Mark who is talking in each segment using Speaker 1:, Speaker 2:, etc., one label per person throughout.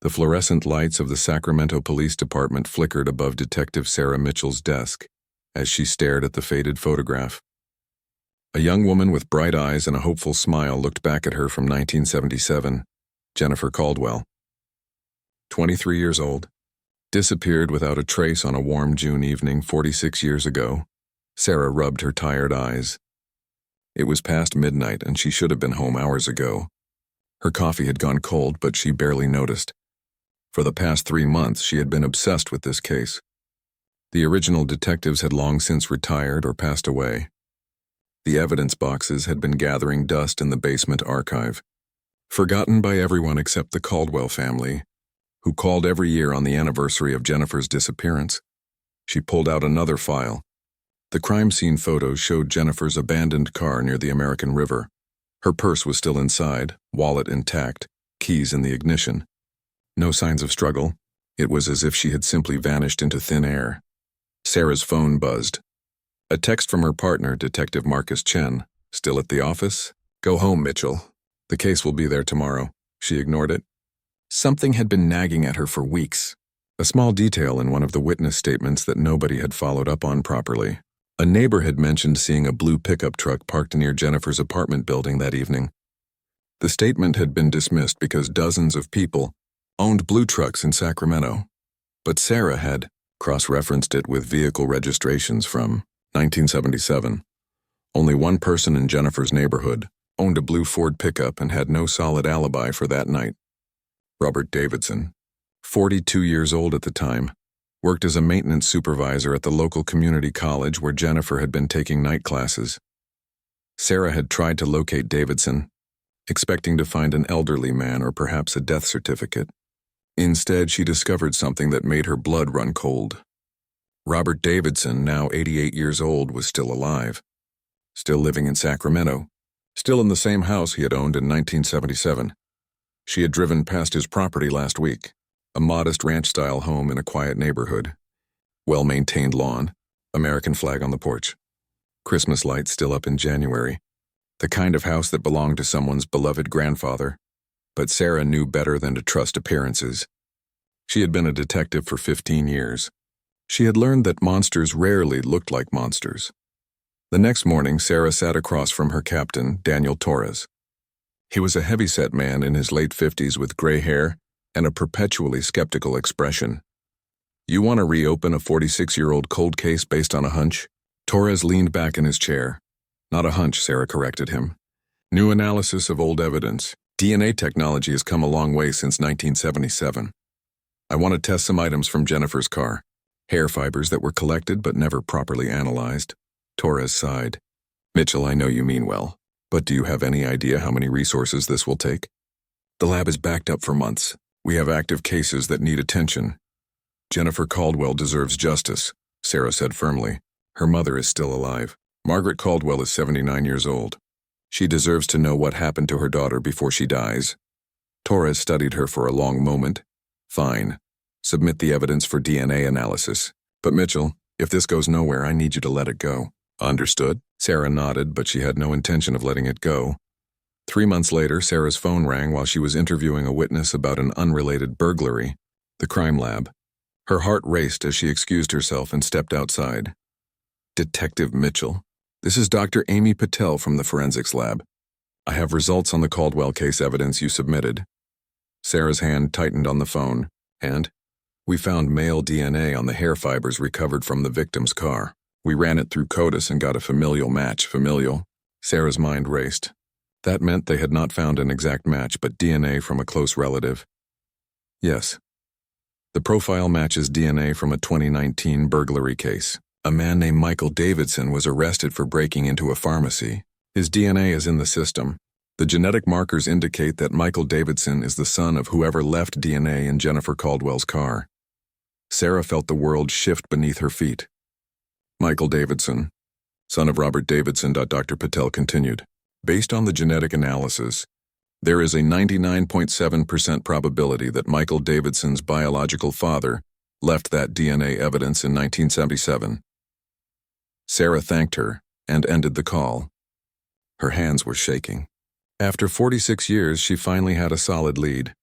Speaker 1: The fluorescent lights of the Sacramento Police Department flickered above Detective Sarah Mitchell's desk as she stared at the faded photograph. A young woman with bright eyes and a hopeful smile looked back at her from 1977, Jennifer Caldwell. 23 years old, disappeared without a trace on a warm June evening 46 years ago. Sarah rubbed her tired eyes. It was past midnight and she should have been home hours ago. Her coffee had gone cold, but she barely noticed. For the past 3 months, she had been obsessed with this case. The original detectives had long since retired or passed away. The evidence boxes had been gathering dust in the basement archive, forgotten by everyone except the Caldwell family, who called every year on the anniversary of Jennifer's disappearance. She pulled out another file. The crime scene photos showed Jennifer's abandoned car near the American River. Her purse was still inside, wallet intact, keys in the ignition. No signs of struggle. It was as if she had simply vanished into thin air. Sarah's phone buzzed. A text from her partner, Detective Marcus Chen. Still at the office? Go home, Mitchell. The case will be there tomorrow. She ignored it. Something had been nagging at her for weeks. A small detail in one of the witness statements that nobody had followed up on properly. A neighbor had mentioned seeing a blue pickup truck parked near Jennifer's apartment building that evening. The statement had been dismissed because dozens of people owned blue trucks in Sacramento, but Sarah had cross-referenced it with vehicle registrations from 1977. Only one person in Jennifer's neighborhood owned a blue Ford pickup and had no solid alibi for that night. Robert Davidson, 42 years old at the time, worked as a maintenance supervisor at the local community college where Jennifer had been taking night classes. Sarah had tried to locate Davidson, expecting to find an elderly man or perhaps a death certificate. Instead, she discovered something that made her blood run cold. Robert Davidson, now 88 years old, was still alive, still living in Sacramento, still in the same house he had owned in 1977. She had driven past his property last week, a modest ranch-style home in a quiet neighborhood. Well-maintained lawn, American flag on the porch. Christmas lights still up in January. The kind of house that belonged to someone's beloved grandfather. But Sarah knew better than to trust appearances. She had been a detective for 15 years. She had learned that monsters rarely looked like monsters. The next morning, Sarah sat across from her captain, Daniel Torres. He was a heavy-set man in his late 50s with gray hair and a perpetually skeptical expression. You want to reopen a 46-year-old cold case based on a hunch? Torres leaned back in his chair. Not a hunch, Sarah corrected him. New analysis of old evidence. DNA technology has come a long way since 1977. I want to test some items from Jennifer's car. Hair fibers that were collected but never properly analyzed. Torres sighed. Mitchell, I know you mean well, but do you have any idea how many resources this will take? The lab is backed up for months. We have active cases that need attention. Jennifer Caldwell deserves justice, Sarah said firmly. Her mother is still alive. Margaret Caldwell is 79 years old. She deserves to know what happened to her daughter before she dies. Torres studied her for a long moment. Fine. Submit the evidence for DNA analysis. But Mitchell, if this goes nowhere, I need you to let it go. Understood? Sarah nodded, but she had no intention of letting it go. 3 months later, Sarah's phone rang while she was interviewing a witness about an unrelated burglary, the crime lab. Her heart raced as she excused herself and stepped outside. Detective Mitchell, this is Dr. Amy Patel from the forensics lab. I have results on the Caldwell case evidence you submitted. Sarah's hand tightened on the phone, and we found male DNA on the hair fibers recovered from the victim's car. We ran it through CODIS and got a familial match. Familial? Sarah's mind raced. That meant they had not found an exact match, but DNA from a close relative. Yes. The profile matches DNA from a 2019 burglary case. A man named Michael Davidson was arrested for breaking into a pharmacy. His DNA is in the system. The genetic markers indicate that Michael Davidson is the son of whoever left DNA in Jennifer Caldwell's car. Sarah felt the world shift beneath her feet. Michael Davidson, son of Robert Davidson. Dr. Patel continued. Based on the genetic analysis, there is a 99.7% probability that Michael Davidson's biological father left that DNA evidence in 1977. Sarah thanked her and ended the call. Her hands were shaking. After 46 years, she finally had a solid lead.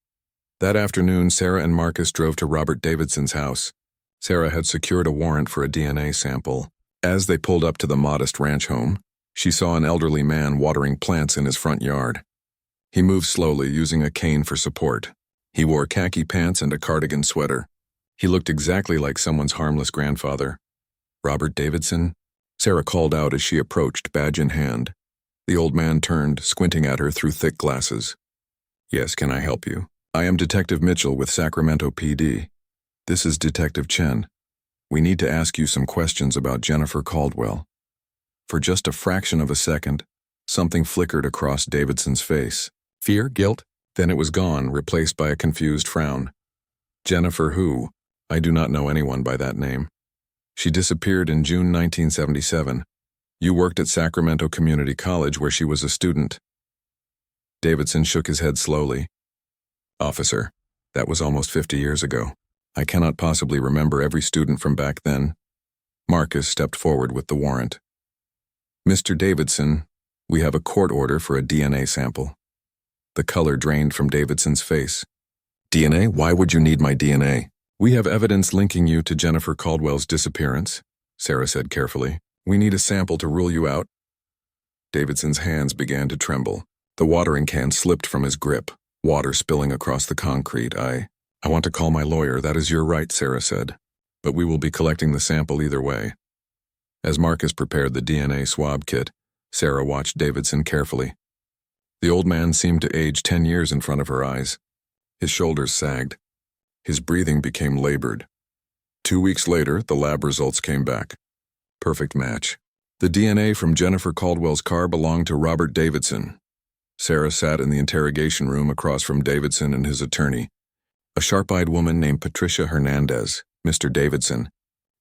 Speaker 1: That afternoon, Sarah and Marcus drove to Robert Davidson's house. Sarah had secured a warrant for a DNA sample. As they pulled up to the modest ranch home, she saw an elderly man watering plants in his front yard. He moved slowly, using a cane for support. He wore khaki pants and a cardigan sweater. He looked exactly like someone's harmless grandfather. "Robert Davidson?" Sarah called out as she approached, badge in hand. The old man turned, squinting at her through thick glasses. "Yes, can I help you? I am Detective Mitchell with Sacramento PD. This is Detective Chen. We need to ask you some questions about Jennifer Caldwell." For just a fraction of a second, something flickered across Davidson's face. Fear? Guilt? Then it was gone, replaced by a confused frown. "Jennifer who? I do not know anyone by that name. She disappeared in June 1977. You worked at Sacramento Community College where she was a student." Davidson shook his head slowly. "Officer, that was almost 50 years ago. I cannot possibly remember every student from back then." Marcus stepped forward with the warrant. "Mr. Davidson, we have a court order for a DNA sample." The color drained from Davidson's face. "DNA? Why would you need my DNA?" "We have evidence linking you to Jennifer Caldwell's disappearance," Sarah said carefully. "We need a sample to rule you out." Davidson's hands began to tremble. The watering can slipped from his grip, water spilling across the concrete. I want to call my lawyer. "That is your right," Sarah said. "But we will be collecting the sample either way." As Marcus prepared the DNA swab kit, Sarah watched Davidson carefully. The old man seemed to age 10 years in front of her eyes. His shoulders sagged. His breathing became labored. 2 weeks later, the lab results came back. Perfect match. The DNA from Jennifer Caldwell's car belonged to Robert Davidson. Sarah sat in the interrogation room across from Davidson and his attorney, a sharp-eyed woman named Patricia Hernandez. "Mr. Davidson,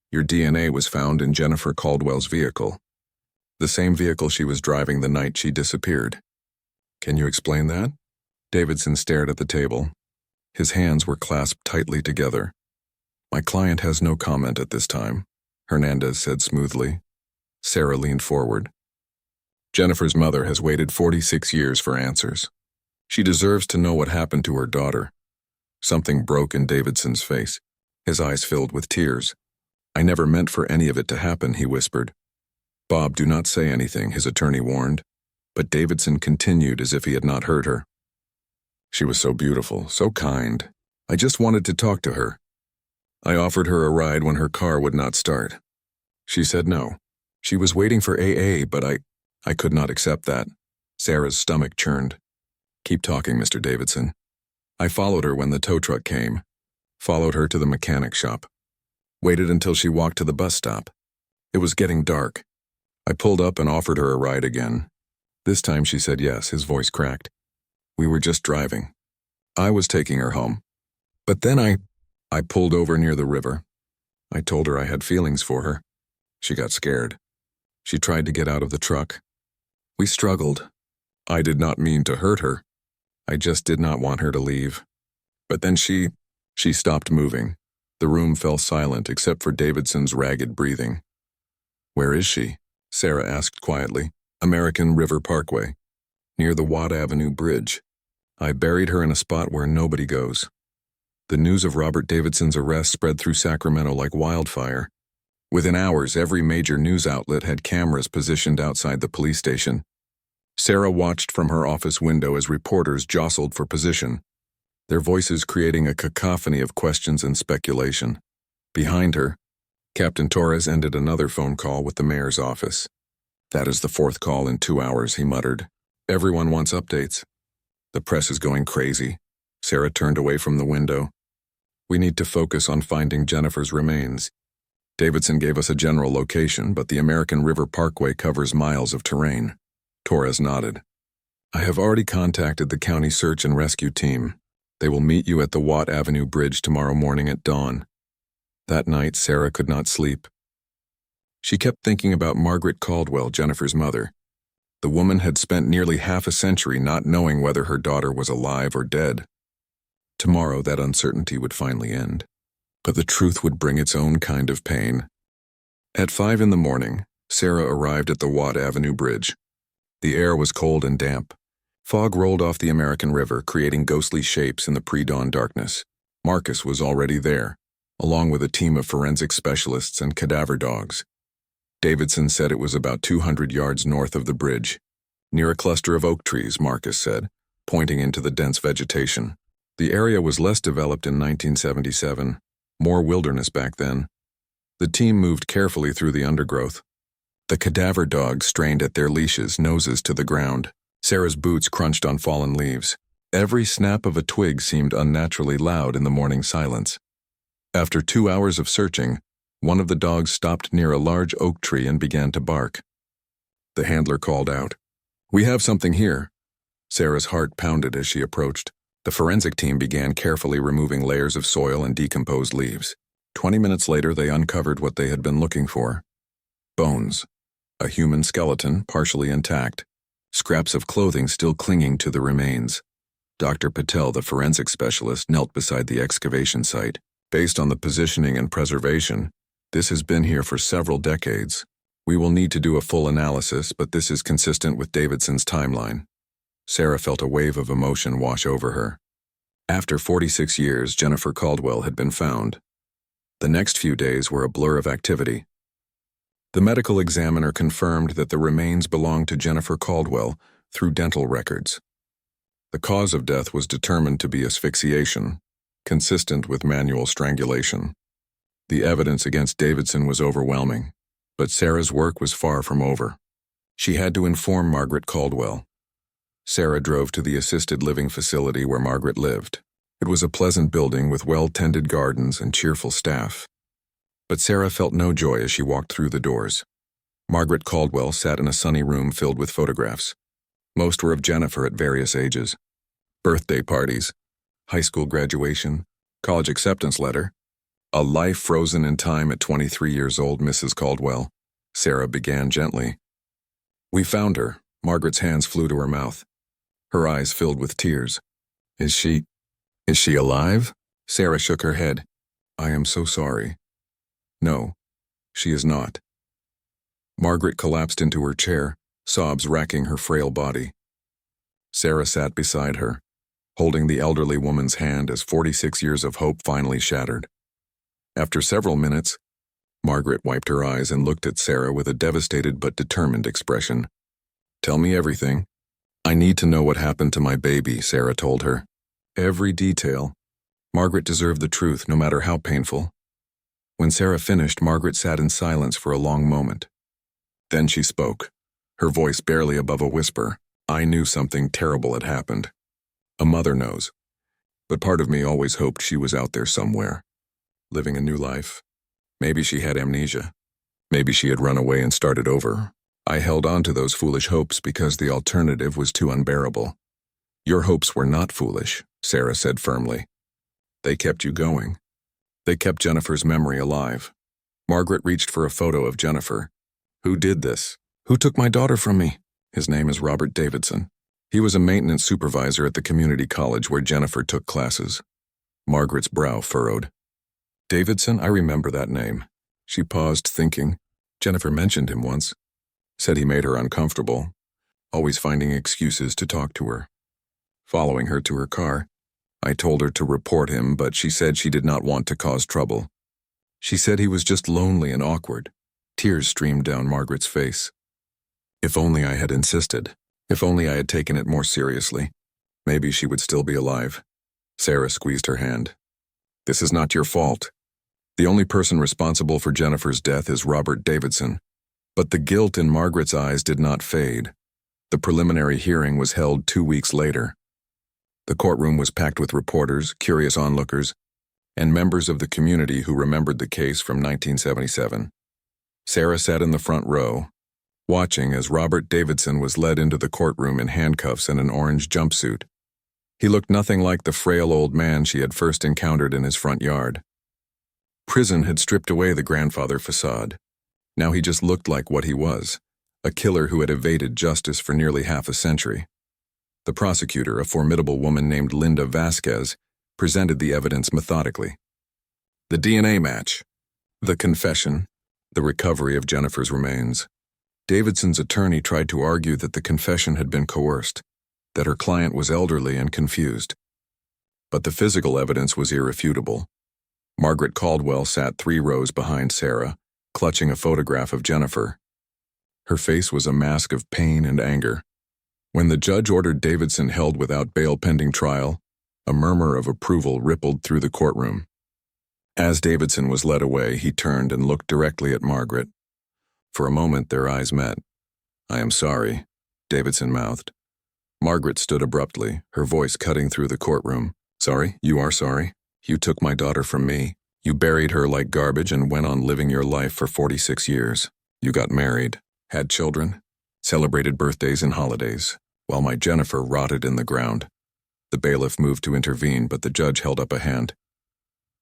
Speaker 1: your DNA was found in Jennifer Caldwell's vehicle. The same vehicle she was driving the night she disappeared. Can you explain that?" Davidson stared at the table. His hands were clasped tightly together. "My client has no comment at this time," Hernandez said smoothly. Sarah leaned forward. "Jennifer's mother has waited 46 years for answers. She deserves to know what happened to her daughter." Something broke in Davidson's face. His eyes filled with tears. "I never meant for any of it to happen," he whispered. "Bob, do not say anything," his attorney warned. But Davidson continued as if he had not heard her. "She was so beautiful, so kind. I just wanted to talk to her. I offered her a ride when her car would not start. She said no. She was waiting for AA, but I could not accept that." Sarah's stomach churned. "Keep talking, Mr. Davidson." "I followed her when the tow truck came. Followed her to the mechanic shop. Waited until she walked to the bus stop. It was getting dark. I pulled up and offered her a ride again. This time she said yes," his voice cracked. "We were just driving. I was taking her home. But then I pulled over near the river. I told her I had feelings for her. She got scared. She tried to get out of the truck. We struggled. I did not mean to hurt her. I just did not want her to leave. But then she stopped moving. The room fell silent except for Davidson's ragged breathing. "Where is she?" Sarah asked quietly. "American River Parkway, near the Watt Avenue Bridge. I buried her in a spot where nobody goes." The news of Robert Davidson's arrest spread through Sacramento like wildfire. Within hours, every major news outlet had cameras positioned outside the police station. Sarah watched from her office window as reporters jostled for position, their voices creating a cacophony of questions and speculation. Behind her, Captain Torres ended another phone call with the mayor's office. "That is the 4th call in 2 hours," he muttered. "Everyone wants updates. The press is going crazy." Sarah turned away from the window. "We need to focus on finding Jennifer's remains." Davidson gave us a general location, but the American River Parkway covers miles of terrain. Torres nodded. "I have already contacted the county search and rescue team. They will meet you at the Watt Avenue Bridge tomorrow morning at dawn." That night, Sarah could not sleep. She kept thinking about Margaret Caldwell, Jennifer's mother. The woman had spent nearly half a century not knowing whether her daughter was alive or dead. Tomorrow, that uncertainty would finally end. But the truth would bring its own kind of pain. At 5 in the morning, Sarah arrived at the Watt Avenue Bridge. The air was cold and damp. Fog rolled off the American River, creating ghostly shapes in the pre-dawn darkness. Marcus was already there, along with a team of forensic specialists and cadaver dogs. Davidson said it was about 200 yards north of the bridge, near a cluster of oak trees, Marcus said, pointing into the dense vegetation. The area was less developed in 1977, more wilderness back then. The team moved carefully through the undergrowth. The cadaver dogs strained at their leashes, noses to the ground. Sarah's boots crunched on fallen leaves. Every snap of a twig seemed unnaturally loud in the morning silence. After 2 hours of searching, one of the dogs stopped near a large oak tree and began to bark. The handler called out, "We have something here." Sarah's heart pounded as she approached. The forensic team began carefully removing layers of soil and decomposed leaves. 20 minutes later, they uncovered what they had been looking for. Bones. A human skeleton, partially intact. Scraps of clothing still clinging to the remains. Dr. Patel, the forensic specialist, knelt beside the excavation site. Based on the positioning and preservation, this has been here for several decades. We will need to do a full analysis, but this is consistent with Davidson's timeline. Sarah felt a wave of emotion wash over her. After 46 years, Jennifer Caldwell had been found. The next few days were a blur of activity. The medical examiner confirmed that the remains belonged to Jennifer Caldwell through dental records. The cause of death was determined to be asphyxiation, consistent with manual strangulation. The evidence against Davidson was overwhelming, but Sarah's work was far from over. She had to inform Margaret Caldwell. Sarah drove to the assisted living facility where Margaret lived. It was a pleasant building with well-tended gardens and cheerful staff. But Sarah felt no joy as she walked through the doors. Margaret Caldwell sat in a sunny room filled with photographs. Most were of Jennifer at various ages. Birthday parties, high school graduation, college acceptance letter. A life frozen in time at 23 years old, Mrs. Caldwell. Sarah began gently. "We found her." Margaret's hands flew to her mouth. Her eyes filled with tears. Is she alive?" Sarah shook her head. "I am so sorry. No, she is not." Margaret collapsed into her chair, sobs racking her frail body. Sarah sat beside her, holding the elderly woman's hand as 46 years of hope finally shattered. After several minutes, Margaret wiped her eyes and looked at Sarah with a devastated but determined expression. "Tell me everything. I need to know what happened to my baby," Sarah told her. Every detail. Margaret deserved the truth, no matter how painful. When Sarah finished, Margaret sat in silence for a long moment. Then she spoke, her voice barely above a whisper. "I knew something terrible had happened. A mother knows. But part of me always hoped she was out there somewhere, living a new life. Maybe she had amnesia. Maybe she had run away and started over. I held on to those foolish hopes because the alternative was too unbearable." "Your hopes were not foolish," Sarah said firmly. "They kept you going. They kept Jennifer's memory alive." Margaret reached for a photo of Jennifer. "Who did this? Who took my daughter from me?" "His name is Robert Davidson. He was a maintenance supervisor at the community college where Jennifer took classes." Margaret's brow furrowed. "Davidson, I remember that name." She paused, thinking. Jennifer mentioned him once. Said he made her uncomfortable, always finding excuses to talk to her. Following her to her car, I told her to report him, but she said she did not want to cause trouble. She said he was just lonely and awkward. Tears streamed down Margaret's face. If only I had insisted. If only I had taken it more seriously. Maybe she would still be alive. Sarah squeezed her hand. "This is not your fault. The only person responsible for Jennifer's death is Robert Davidson." But the guilt in Margaret's eyes did not fade. The preliminary hearing was held 2 weeks later. The courtroom was packed with reporters, curious onlookers, and members of the community who remembered the case from 1977. Sarah sat in the front row, watching as Robert Davidson was led into the courtroom in handcuffs and an orange jumpsuit. He looked nothing like the frail old man she had first encountered in his front yard. Prison had stripped away the grandfather facade. Now he just looked like what he was, a killer who had evaded justice for nearly half a century. The prosecutor, a formidable woman named Linda Vasquez, presented the evidence methodically. The DNA match, the confession, the recovery of Jennifer's remains. Davidson's attorney tried to argue that the confession had been coerced. that her client was elderly and confused. But the physical evidence was irrefutable. Margaret Caldwell sat 3 rows behind Sarah, clutching a photograph of Jennifer. Her face was a mask of pain and anger. When the judge ordered Davidson held without bail pending trial, a murmur of approval rippled through the courtroom. As Davidson was led away, he turned and looked directly at Margaret. For a moment, their eyes met. "I am sorry," Davidson mouthed. Margaret stood abruptly, her voice cutting through the courtroom. "Sorry? You are sorry? You took my daughter from me. You buried her like garbage and went on living your life for 46 years. You got married, had children, celebrated birthdays and holidays, while my Jennifer rotted in the ground." The bailiff moved to intervene, but the judge held up a hand.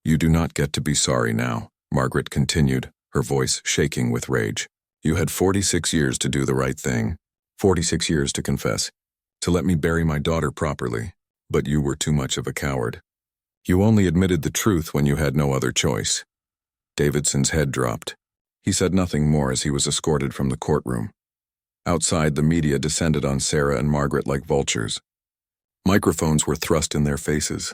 Speaker 1: "You do not get to be sorry now," Margaret continued, her voice shaking with rage. "You had 46 years to do the right thing, 46 years to confess, to let me bury my daughter properly, but you were too much of a coward. You only admitted the truth when you had no other choice." Davidson's head dropped. He said nothing more as he was escorted from the courtroom. Outside, the media descended on Sarah and Margaret like vultures. Microphones were thrust in their faces.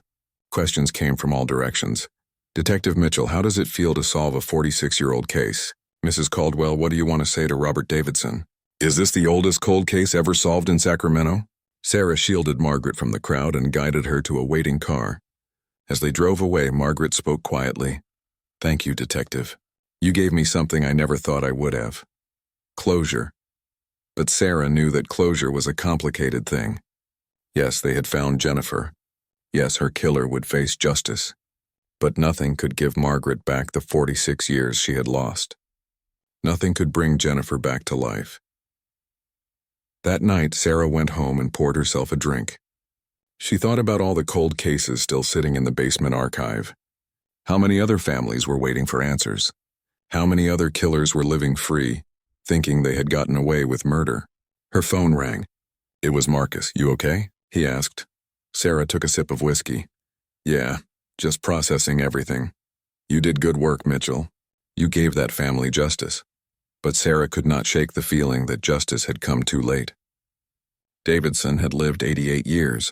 Speaker 1: Questions came from all directions. "Detective Mitchell, how does it feel to solve a 46-year-old case? Mrs. Caldwell, what do you want to say to Robert Davidson? Is this the oldest cold case ever solved in Sacramento?" Sarah shielded Margaret from the crowd and guided her to a waiting car. As they drove away, Margaret spoke quietly. "Thank you, Detective. You gave me something I never thought I would have. Closure." But Sarah knew that closure was a complicated thing. Yes, they had found Jennifer. Yes, her killer would face justice. But nothing could give Margaret back the 46 years she had lost. Nothing could bring Jennifer back to life. That night, Sarah went home and poured herself a drink. She thought about all the cold cases still sitting in the basement archive. How many other families were waiting for answers? How many other killers were living free, thinking they had gotten away with murder? Her phone rang. It was Marcus. "You okay?" he asked. Sarah took a sip of whiskey. "Yeah, just processing everything. You did good work, Mitchell. You gave that family justice." But Sarah could not shake the feeling that justice had come too late. Davidson had lived 88 years,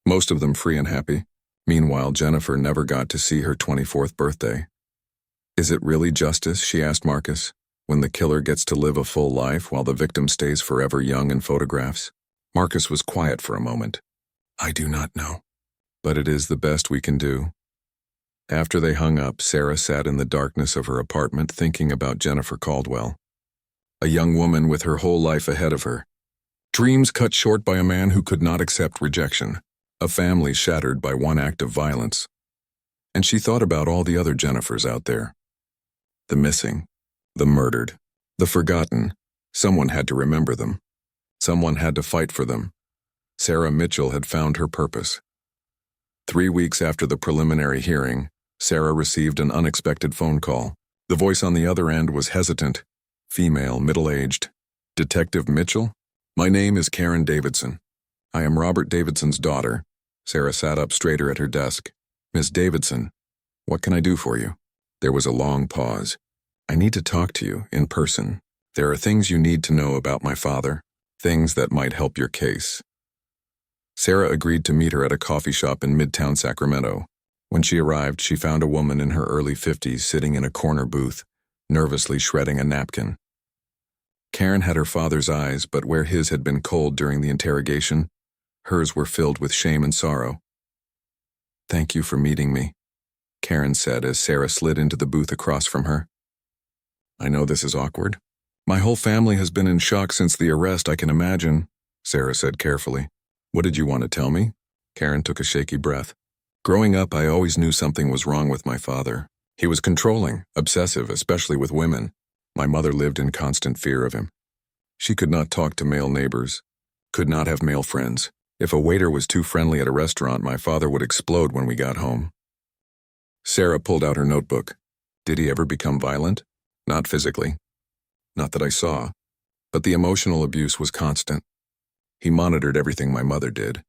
Speaker 1: most of them free and happy. Meanwhile, Jennifer never got to see her 24th birthday. "Is it really justice," she asked Marcus, "when the killer gets to live a full life while the victim stays forever young in photographs?" Marcus was quiet for a moment. "I do not know, but it is the best we can do." After they hung up, Sarah sat in the darkness of her apartment thinking about Jennifer Caldwell. A young woman with her whole life ahead of her. Dreams cut short by a man who could not accept rejection. A family shattered by one act of violence. And she thought about all the other Jennifers out there. The missing, the murdered, the forgotten. Someone had to remember them. Someone had to fight for them. Sarah Mitchell had found her purpose. 3 weeks after the preliminary hearing, Sarah received an unexpected phone call. The voice on the other end was hesitant, female, middle-aged. "Detective Mitchell? My name is Karen Davidson. I am Robert Davidson's daughter." Sarah sat up straighter at her desk. "Miss Davidson, what can I do for you?" There was a long pause. "I need to talk to you, in person. There are things you need to know about my father, things that might help your case." Sarah agreed to meet her at a coffee shop in Midtown Sacramento. When she arrived, she found a woman in her early 50s sitting in a corner booth, nervously shredding a napkin. Karen had her father's eyes, but where his had been cold during the interrogation, hers were filled with shame and sorrow. "Thank you for meeting me," Karen said as Sarah slid into the booth across from her. "I know this is awkward. My whole family has been in shock since the arrest, I can imagine," Sarah said carefully. "What did you want to tell me?" Karen took a shaky breath. "Growing up, I always knew something was wrong with my father. He was controlling, obsessive, especially with women. My mother lived in constant fear of him. She could not talk to male neighbors, could not have male friends. If a waiter was too friendly at a restaurant, my father would explode when we got home." Sarah pulled out her notebook. "Did he ever become violent?" "Not physically. Not that I saw. But the emotional abuse was constant. He monitored everything my mother did.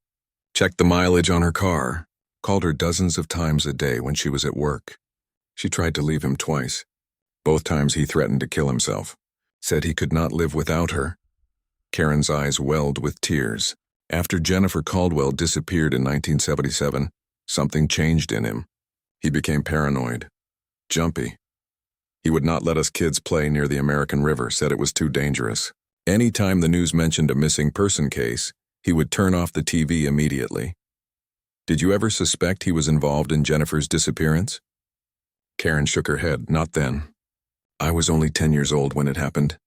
Speaker 1: Checked the mileage on her car. Called her dozens of times a day when she was at work. She tried to leave him twice. Both times he threatened to kill himself. Said he could not live without her." Karen's eyes welled with tears. After Jennifer Caldwell disappeared in 1977, something changed in him. He became paranoid, jumpy. He would not let us kids play near the American River, said it was too dangerous. Any time the news mentioned a missing person case, he would turn off the TV immediately. Did you ever suspect he was involved in Jennifer's disappearance? Karen shook her head. Not then. I was only 10 years old when it happened.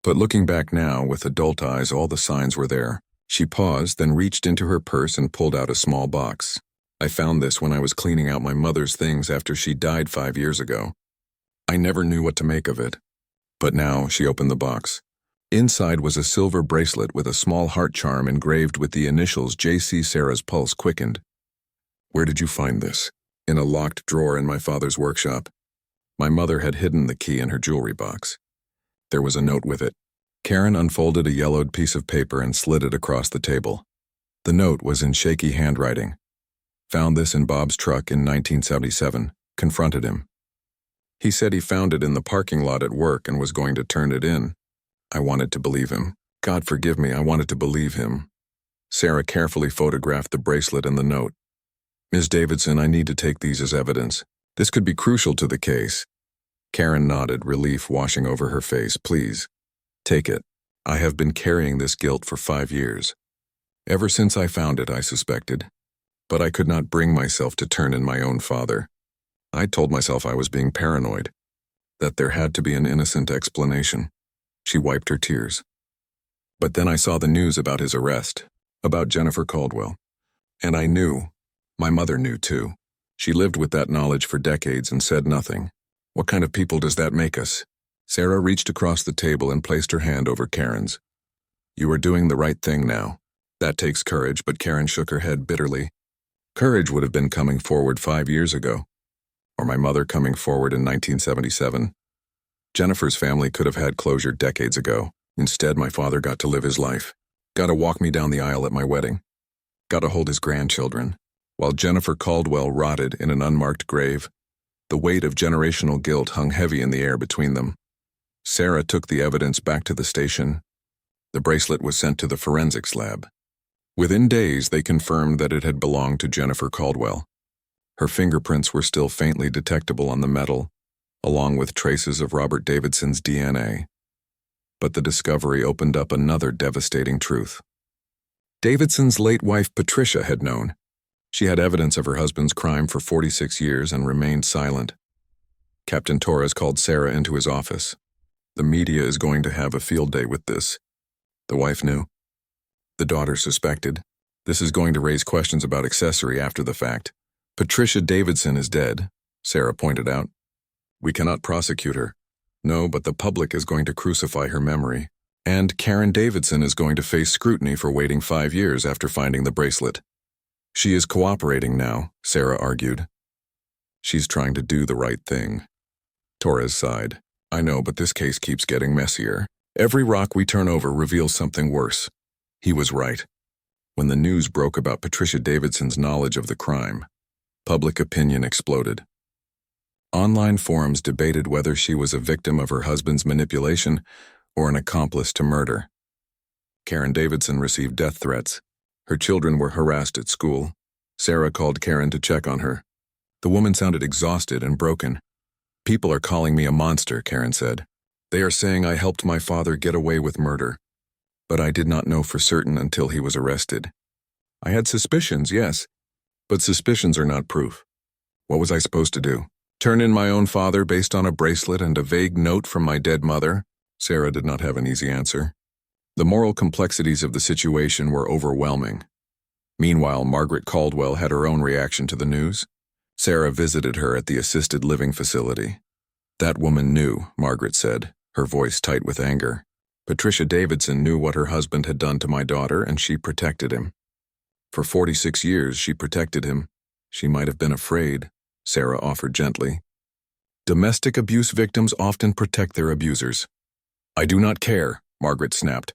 Speaker 1: But looking back now, with adult eyes, all the signs were there. She paused, then reached into her purse and pulled out a small box. I found this when I was cleaning out my mother's things after she died 5 years ago. I never knew what to make of it. But now she opened the box. Inside was a silver bracelet with a small heart charm engraved with the initials J.C. Sarah's pulse quickened. Where did you find this? In a locked drawer in my father's workshop. My mother had hidden the key in her jewelry box. There was a note with it. Karen unfolded a yellowed piece of paper and slid it across the table. The note was in shaky handwriting. Found this in Bob's truck in 1977. Confronted him. He said he found it in the parking lot at work and was going to turn it in. I wanted to believe him. God forgive me, I wanted to believe him. Sarah carefully photographed the bracelet and the note. Ms. Davidson, I need to take these as evidence. This could be crucial to the case. Karen nodded, relief washing over her face. Please, take it. I have been carrying this guilt for 5 years. Ever since I found it, I suspected. But I could not bring myself to turn in my own father. I told myself I was being paranoid, that there had to be an innocent explanation. She wiped her tears. But then I saw the news about his arrest, about Jennifer Caldwell. And I knew. My mother knew too. She lived with that knowledge for decades and said nothing. What kind of people does that make us? Sarah reached across the table and placed her hand over Karen's. You are doing the right thing now. That takes courage, but Karen shook her head bitterly. Courage would have been coming forward 5 years ago. Or my mother coming forward in 1977. Jennifer's family could have had closure decades ago. Instead, my father got to live his life. Got to walk me down the aisle at my wedding. Got to hold his grandchildren. While Jennifer Caldwell rotted in an unmarked grave, the weight of generational guilt hung heavy in the air between them. Sarah took the evidence back to the station. The bracelet was sent to the forensics lab. Within days, they confirmed that it had belonged to Jennifer Caldwell. Her fingerprints were still faintly detectable on the metal, along with traces of Robert Davidson's DNA. But the discovery opened up another devastating truth. Davidson's late wife Patricia had known. She had evidence of her husband's crime for 46 years and remained silent. Captain Torres called Sarah into his office. The media is going to have a field day with this. The wife knew. The daughter suspected. This is going to raise questions about accessory after the fact. Patricia Davidson is dead, Sarah pointed out. We cannot prosecute her. No, but the public is going to crucify her memory. And Karen Davidson is going to face scrutiny for waiting 5 years after finding the bracelet. She is cooperating now, Sarah argued. She's trying to do the right thing. Torres sighed. I know, but this case keeps getting messier. Every rock we turn over reveals something worse. He was right. When the news broke about Patricia Davidson's knowledge of the crime, public opinion exploded. Online forums debated whether she was a victim of her husband's manipulation or an accomplice to murder. Karen Davidson received death threats. Her children were harassed at school. Sarah called Karen to check on her. The woman sounded exhausted and broken. People are calling me a monster, Karen said. They are saying I helped my father get away with murder. But I did not know for certain until he was arrested. I had suspicions, yes, but suspicions are not proof. What was I supposed to do? Turn in my own father based on a bracelet and a vague note from my dead mother? Sarah did not have an easy answer. The moral complexities of the situation were overwhelming. Meanwhile, Margaret Caldwell had her own reaction to the news. Sarah visited her at the assisted living facility. That woman knew, Margaret said, her voice tight with anger. Patricia Davidson knew what her husband had done to my daughter, and she protected him. For 46 years, she protected him. She might have been afraid, Sarah offered gently. Domestic abuse victims often protect their abusers. I do not care, Margaret snapped.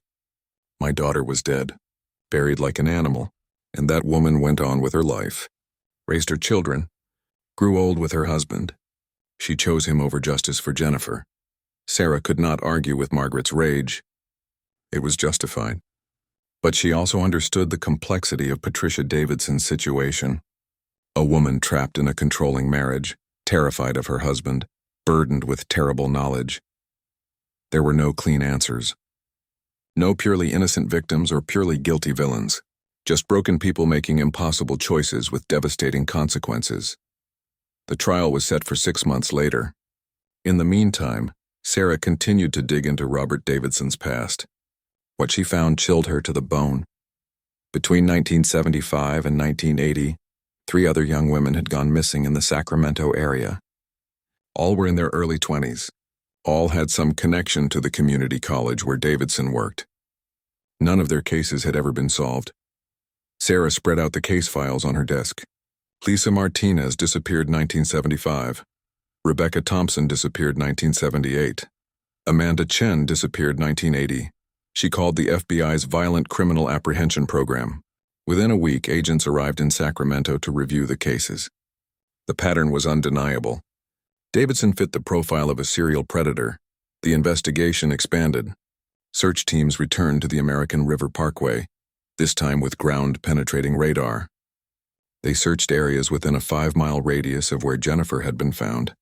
Speaker 1: My daughter was dead, buried like an animal, and that woman went on with her life, raised her children, grew old with her husband. She chose him over justice for Jennifer. Sarah could not argue with Margaret's rage. It was justified. But she also understood the complexity of Patricia Davidson's situation. A woman trapped in a controlling marriage, terrified of her husband, burdened with terrible knowledge. There were no clean answers. No purely innocent victims or purely guilty villains. Just broken people making impossible choices with devastating consequences. The trial was set for 6 months later. In the meantime, Sarah continued to dig into Robert Davidson's past. What she found chilled her to the bone. Between 1975 and 1980, 3 other young women had gone missing in the Sacramento area. All were in their early 20s. All had some connection to the community college where Davidson worked. None of their cases had ever been solved. Sarah spread out the case files on her desk. Lisa Martinez disappeared 1975. Rebecca Thompson disappeared 1978. Amanda Chen disappeared 1980. She called the FBI's Violent Criminal Apprehension Program. Within a week, agents arrived in Sacramento to review the cases. The pattern was undeniable. Davidson fit the profile of a serial predator. The investigation expanded. Search teams returned to the American River Parkway, this time with ground-penetrating radar. They searched areas within a 5-mile radius of where Jennifer had been found.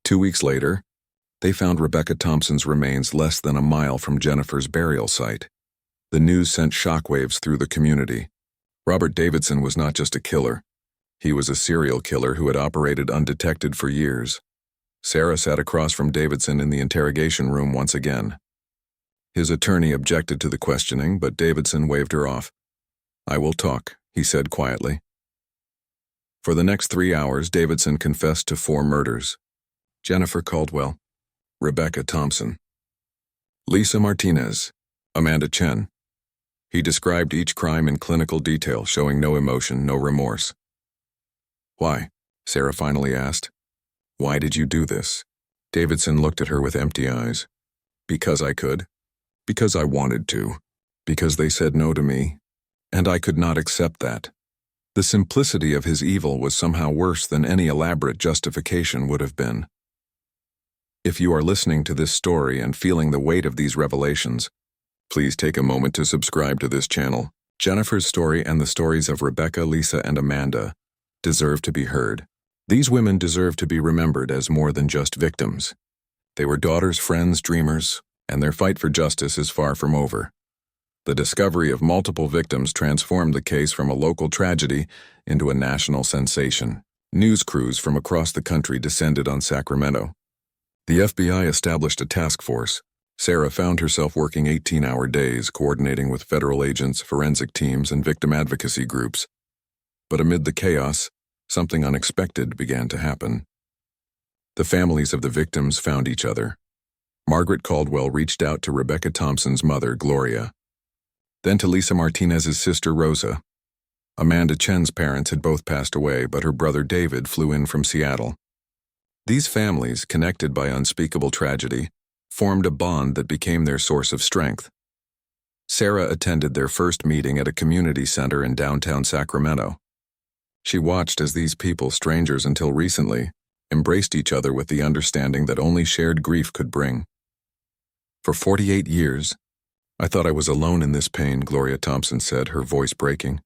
Speaker 1: 2 weeks later, they found Rebecca Thompson's remains less than a mile from Jennifer's burial site. The news sent shockwaves through the community. Robert Davidson was not just a killer. He was a serial killer who had operated undetected for years. Sarah sat across from Davidson in the interrogation room once again. His attorney objected to the questioning, but Davidson waved her off. "I will talk," he said quietly. For the next 3 hours, Davidson confessed to 4 murders. Jennifer Caldwell, Rebecca Thompson, Lisa Martinez, Amanda Chen. He described each crime in clinical detail, showing no emotion, no remorse. "Why?" Sarah finally asked. "Why did you do this?" Davidson looked at her with empty eyes. "Because I could. Because I wanted to. Because they said no to me. And I could not accept that." The simplicity of his evil was somehow worse than any elaborate justification would have been. If you are listening to this story and feeling the weight of these revelations, please take a moment to subscribe to this channel. Jennifer's story and the stories of Rebecca, Lisa, and Amanda deserve to be heard. These women deserve to be remembered as more than just victims. They were daughters, friends, dreamers, and their fight for justice is far from over. The discovery of multiple victims transformed the case from a local tragedy into a national sensation. News crews from across the country descended on Sacramento. The FBI established a task force. Sarah found herself working 18-hour days, coordinating with federal agents, forensic teams, and victim advocacy groups. But amid the chaos, something unexpected began to happen. The families of the victims found each other. Margaret Caldwell reached out to Rebecca Thompson's mother, Gloria. Then to Lisa Martinez's sister, Rosa. Amanda Chen's parents had both passed away, but her brother David flew in from Seattle. These families, connected by unspeakable tragedy, formed a bond that became their source of strength. Sarah attended their first meeting at a community center in downtown Sacramento. She watched as these people, strangers until recently, embraced each other with the understanding that only shared grief could bring. "For 48 years, I thought I was alone in this pain," Gloria Thompson said, her voice breaking.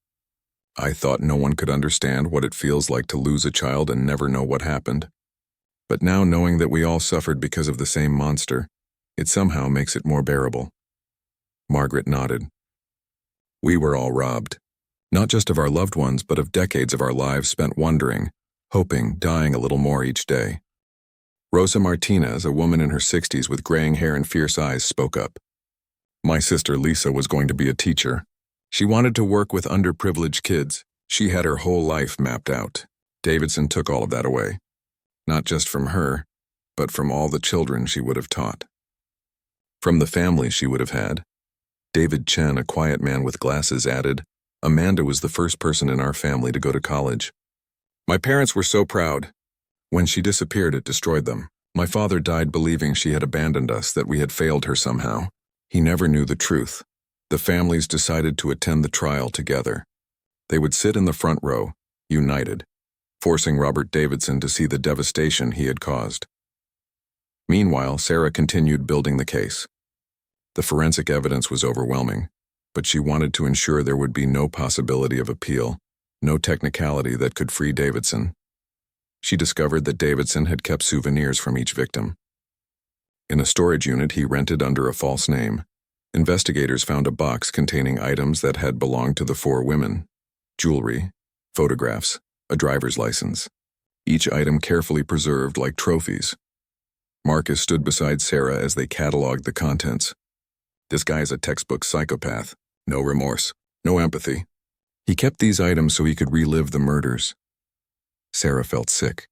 Speaker 1: "I thought no one could understand what it feels like to lose a child and never know what happened. But now, knowing that we all suffered because of the same monster, it somehow makes it more bearable." Margaret nodded. "We were all robbed. Not just of our loved ones, but of decades of our lives spent wondering, hoping, dying a little more each day." Rosa Martinez, a woman in her 60s with graying hair and fierce eyes, spoke up. "My sister Lisa was going to be a teacher. She wanted to work with underprivileged kids. She had her whole life mapped out. Davidson took all of that away. Not just from her, but from all the children she would have taught. From the family she would have had." David Chen, a quiet man with glasses, added, "Amanda was the first person in our family to go to college. My parents were so proud. When she disappeared, it destroyed them. My father died believing she had abandoned us, that we had failed her somehow. He never knew the truth. The families decided to attend the trial together. They would sit in the front row, united, forcing Robert Davidson to see the devastation he had caused." Meanwhile, Sarah continued building the case. The forensic evidence was overwhelming, but she wanted to ensure there would be no possibility of appeal, no technicality that could free Davidson. She discovered that Davidson had kept souvenirs from each victim. In a storage unit he rented under a false name, investigators found a box containing items that had belonged to the 4 women: jewelry, photographs, a driver's license, each item carefully preserved like trophies. Marcus stood beside Sarah as they cataloged the contents. This guy is a textbook psychopath. No remorse, no empathy. He kept these items so he could relive the murders. Sarah felt sick.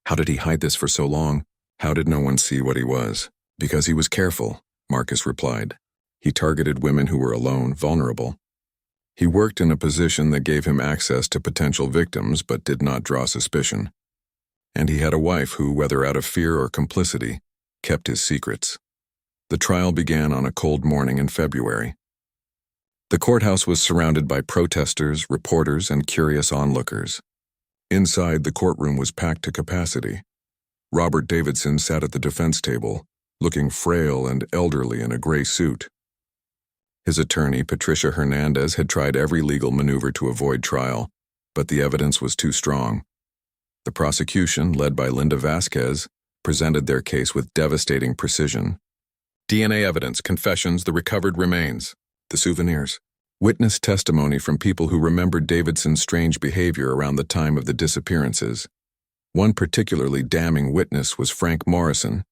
Speaker 1: How did he hide this for so long? How did no one see what he was? Because he was careful, Marcus replied. He targeted women who were alone, vulnerable. He worked in a position that gave him access to potential victims but did not draw suspicion. And he had a wife who, whether out of fear or complicity, kept his secrets. The trial began on a cold morning in February. The courthouse was surrounded by protesters, reporters, and curious onlookers. Inside, the courtroom was packed to capacity. Robert Davidson sat at the defense table, looking frail and elderly in a gray suit. His attorney, Patricia Hernandez, had tried every legal maneuver to avoid trial, but the evidence was too strong. The prosecution, led by Linda Vasquez, presented their case with devastating precision. DNA evidence, confessions, the recovered remains, the souvenirs. Witness testimony from people who remembered Davidson's strange behavior around the time of the disappearances. One particularly damning witness was Frank Morrison,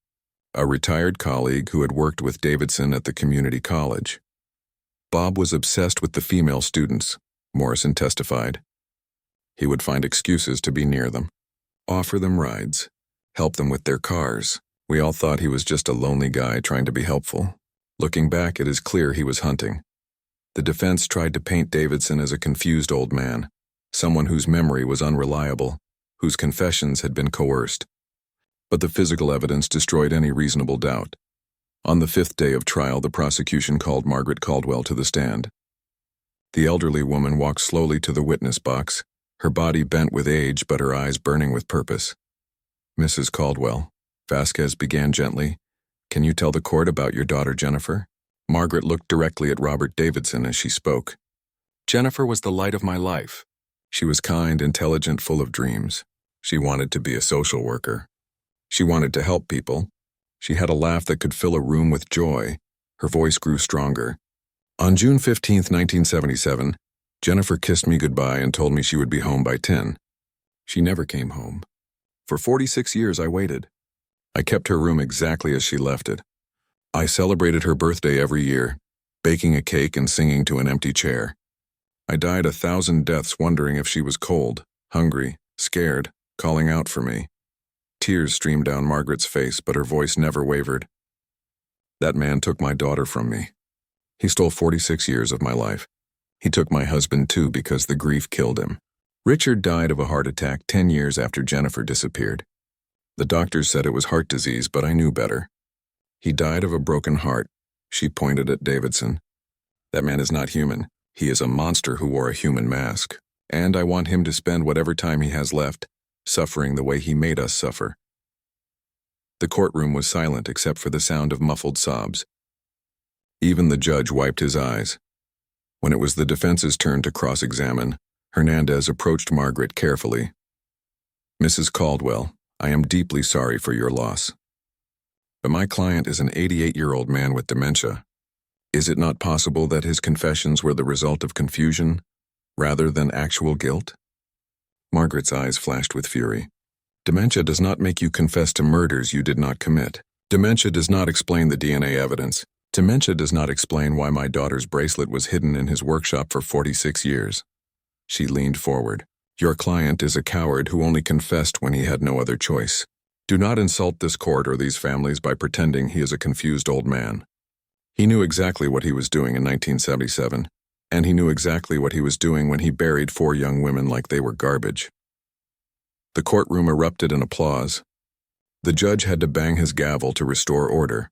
Speaker 1: a retired colleague who had worked with Davidson at the community college. Bob was obsessed with the female students, Morrison testified. He would find excuses to be near them, offer them rides, help them with their cars. We all thought he was just a lonely guy trying to be helpful. Looking back, it is clear he was hunting. The defense tried to paint Davidson as a confused old man, someone whose memory was unreliable, whose confessions had been coerced. But the physical evidence destroyed any reasonable doubt. On the 5th day of trial, the prosecution called Margaret Caldwell to the stand. The elderly woman walked slowly to the witness box, her body bent with age but her eyes burning with purpose. "Mrs. Caldwell," Vasquez began gently, "can you tell the court about your daughter Jennifer?" Margaret looked directly at Robert Davidson as she spoke. "Jennifer was the light of my life. She was kind, intelligent, full of dreams. She wanted to be a social worker. She wanted to help people. She had a laugh that could fill a room with joy." Her voice grew stronger. "On June 15, 1977, Jennifer kissed me goodbye and told me she would be home by 10. She never came home. For 46 years I waited. I kept her room exactly as she left it. I celebrated her birthday every year, baking a cake and singing to an empty chair. I died 1,000 deaths wondering if she was cold, hungry, scared, calling out for me." Tears streamed down Margaret's face, but her voice never wavered. "That man took my daughter from me. He stole 46 years of my life. He took my husband too because the grief killed him. Richard died of a heart attack 10 years after Jennifer disappeared. The doctors said it was heart disease, but I knew better. He died of a broken heart." She pointed at Davidson. "That man is not human. He is a monster who wore a human mask. And I want him to spend whatever time he has left suffering the way he made us suffer." The courtroom was silent except for the sound of muffled sobs. Even the judge wiped his eyes. When it was the defense's turn to cross-examine, Hernandez approached Margaret carefully. "Mrs. Caldwell, I am deeply sorry for your loss. But my client is an 88-year-old man with dementia. Is it not possible that his confessions were the result of confusion, rather than actual guilt?" Margaret's eyes flashed with fury. "Dementia does not make you confess to murders you did not commit. Dementia does not explain the DNA evidence. Dementia does not explain why my daughter's bracelet was hidden in his workshop for 46 years. She leaned forward. "Your client is a coward who only confessed when he had no other choice. Do not insult this court or these families by pretending he is a confused old man. He knew exactly what he was doing in 1977, and he knew exactly what he was doing when he buried 4 young women like they were garbage." The courtroom erupted in applause. The judge had to bang his gavel to restore order.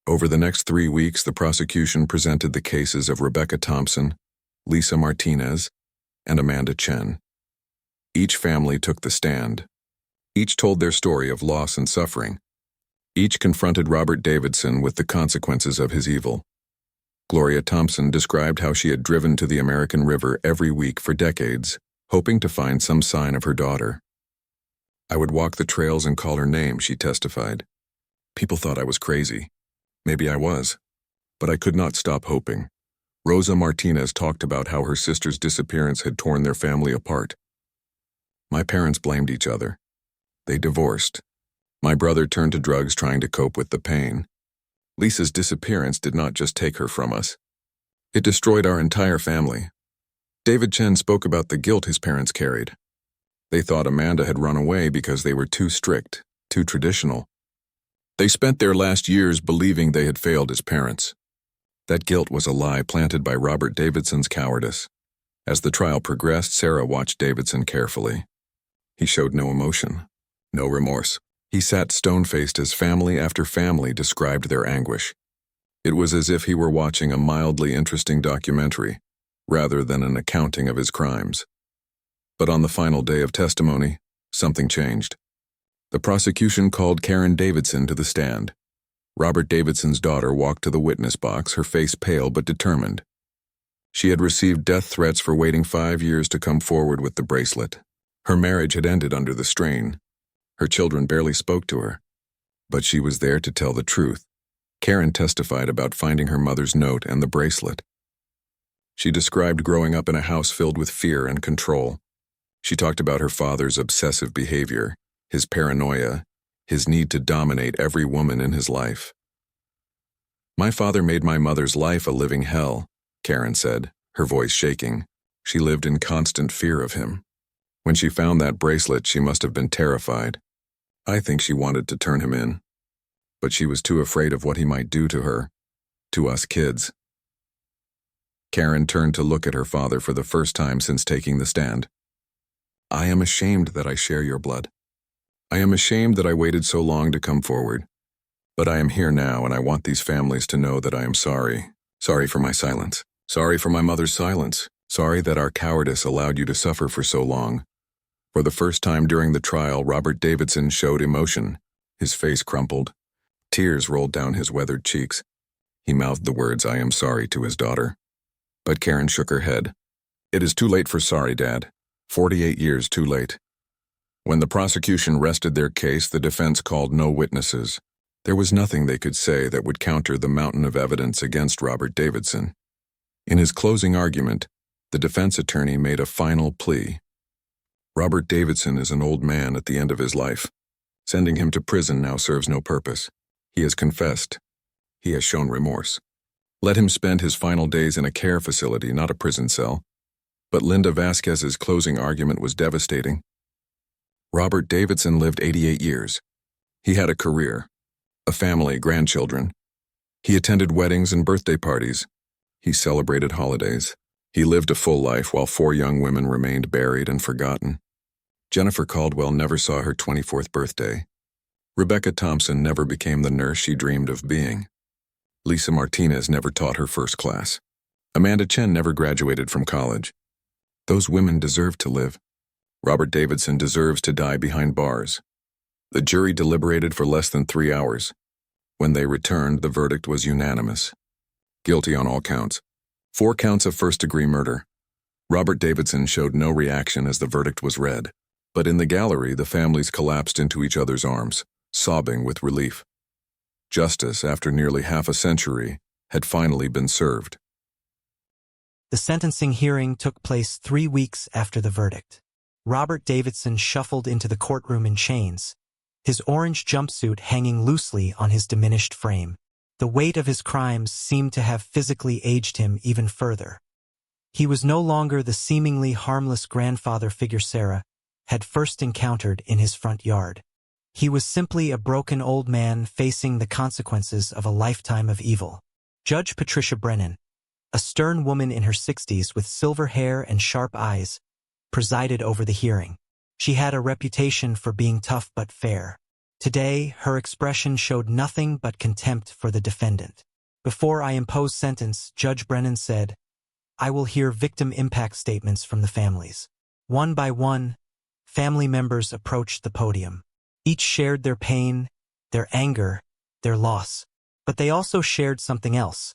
Speaker 1: Over the next 3 weeks, the prosecution presented the cases of Rebecca Thompson, Lisa Martinez, and Amanda Chen. Each family took the stand. Each told their story of loss and suffering. Each confronted Robert Davidson with the consequences of his evil. Gloria Thompson described how she had driven to the American River every week for decades, hoping to find some sign of her daughter. I would walk the trails and call her name, she testified. People thought I was crazy. Maybe I was. But I could not stop hoping. Rosa Martinez talked about how her sister's disappearance had torn their family apart. My parents blamed each other. They divorced. My brother turned to drugs trying to cope with the pain. Lisa's disappearance did not just take her from us. It destroyed our entire family. David Chen spoke about the guilt his parents carried. They thought Amanda had run away because they were too strict, too traditional. They spent their last years believing they had failed as parents. That guilt was a lie planted by Robert Davidson's cowardice. As the trial progressed, Sarah watched Davidson carefully. He showed no emotion, no remorse. He sat stone-faced as family after family described their anguish. It was as if he were watching a mildly interesting documentary, rather than an accounting of his crimes. But on the final day of testimony, something changed. The prosecution called Karen Davidson to the stand. Robert Davidson's daughter walked to the witness box, her face pale but determined. She had received death threats for waiting 5 years to come forward with the bracelet. Her marriage had ended under the strain. Her children barely spoke to her. But she was there to tell the truth. Karen testified about finding her mother's note and the bracelet. She described growing up in a house filled with fear and control. She talked about her father's obsessive behavior, his paranoia, his need to dominate every woman in his life. My father made my mother's life a living hell, Karen said, her voice shaking. She lived in constant fear of him. When she found that bracelet, she must have been terrified. I think she wanted to turn him in. But she was too afraid of what he might do to her, to us kids. Karen turned to look at her father for the first time since taking the stand. I am ashamed that I share your blood. I am ashamed that I waited so long to come forward. But I am here now, and I want these families to know that I am sorry. Sorry for my silence. Sorry for my mother's silence. Sorry that our cowardice allowed you to suffer for so long. For the first time during the trial, Robert Davidson showed emotion. His face crumpled. Tears rolled down his weathered cheeks. He mouthed the words, I am sorry, to his daughter. But Karen shook her head. It is too late for sorry, Dad. 48 years too late. When the prosecution rested their case, the defense called no witnesses. There was nothing they could say that would counter the mountain of evidence against Robert Davidson. In his closing argument, the defense attorney made a final plea. Robert Davidson is an old man at the end of his life. Sending him to prison now serves no purpose. He has confessed. He has shown remorse. Let him spend his final days in a care facility, not a prison cell. But Linda Vasquez's closing argument was devastating. Robert Davidson lived 88 years. He had a career, a family, grandchildren. He attended weddings and birthday parties. He celebrated holidays. He lived a full life while 4 young women remained buried and forgotten. Jennifer Caldwell never saw her 24th birthday. Rebecca Thompson never became the nurse she dreamed of being. Lisa Martinez never taught her first class. Amanda Chen never graduated from college. Those women deserve to live. Robert Davidson deserves to die behind bars. The jury deliberated for less than 3 hours. When they returned, the verdict was unanimous. Guilty on all counts. 4 counts of first-degree murder. Robert Davidson showed no reaction as the verdict was read. But in the gallery, the families collapsed into each other's arms, sobbing with relief. Justice, after nearly half a century, had finally been served.
Speaker 2: The sentencing hearing took place 3 weeks after the verdict. Robert Davidson shuffled into the courtroom in chains, his orange jumpsuit hanging loosely on his diminished frame. The weight of his crimes seemed to have physically aged him even further. He was no longer the seemingly harmless grandfather figure Sarah had first encountered in his front yard. He was simply a broken old man facing the consequences of a lifetime of evil. Judge Patricia Brennan, a stern woman in her 60s with silver hair and sharp eyes, presided over the hearing. She had a reputation for being tough but fair. Today, her expression showed nothing but contempt for the defendant. Before I impose sentence, Judge Brennan said, I will hear victim impact statements from the families. One by one, family members approached the podium. Each shared their pain, their anger, their loss. But they also shared something else.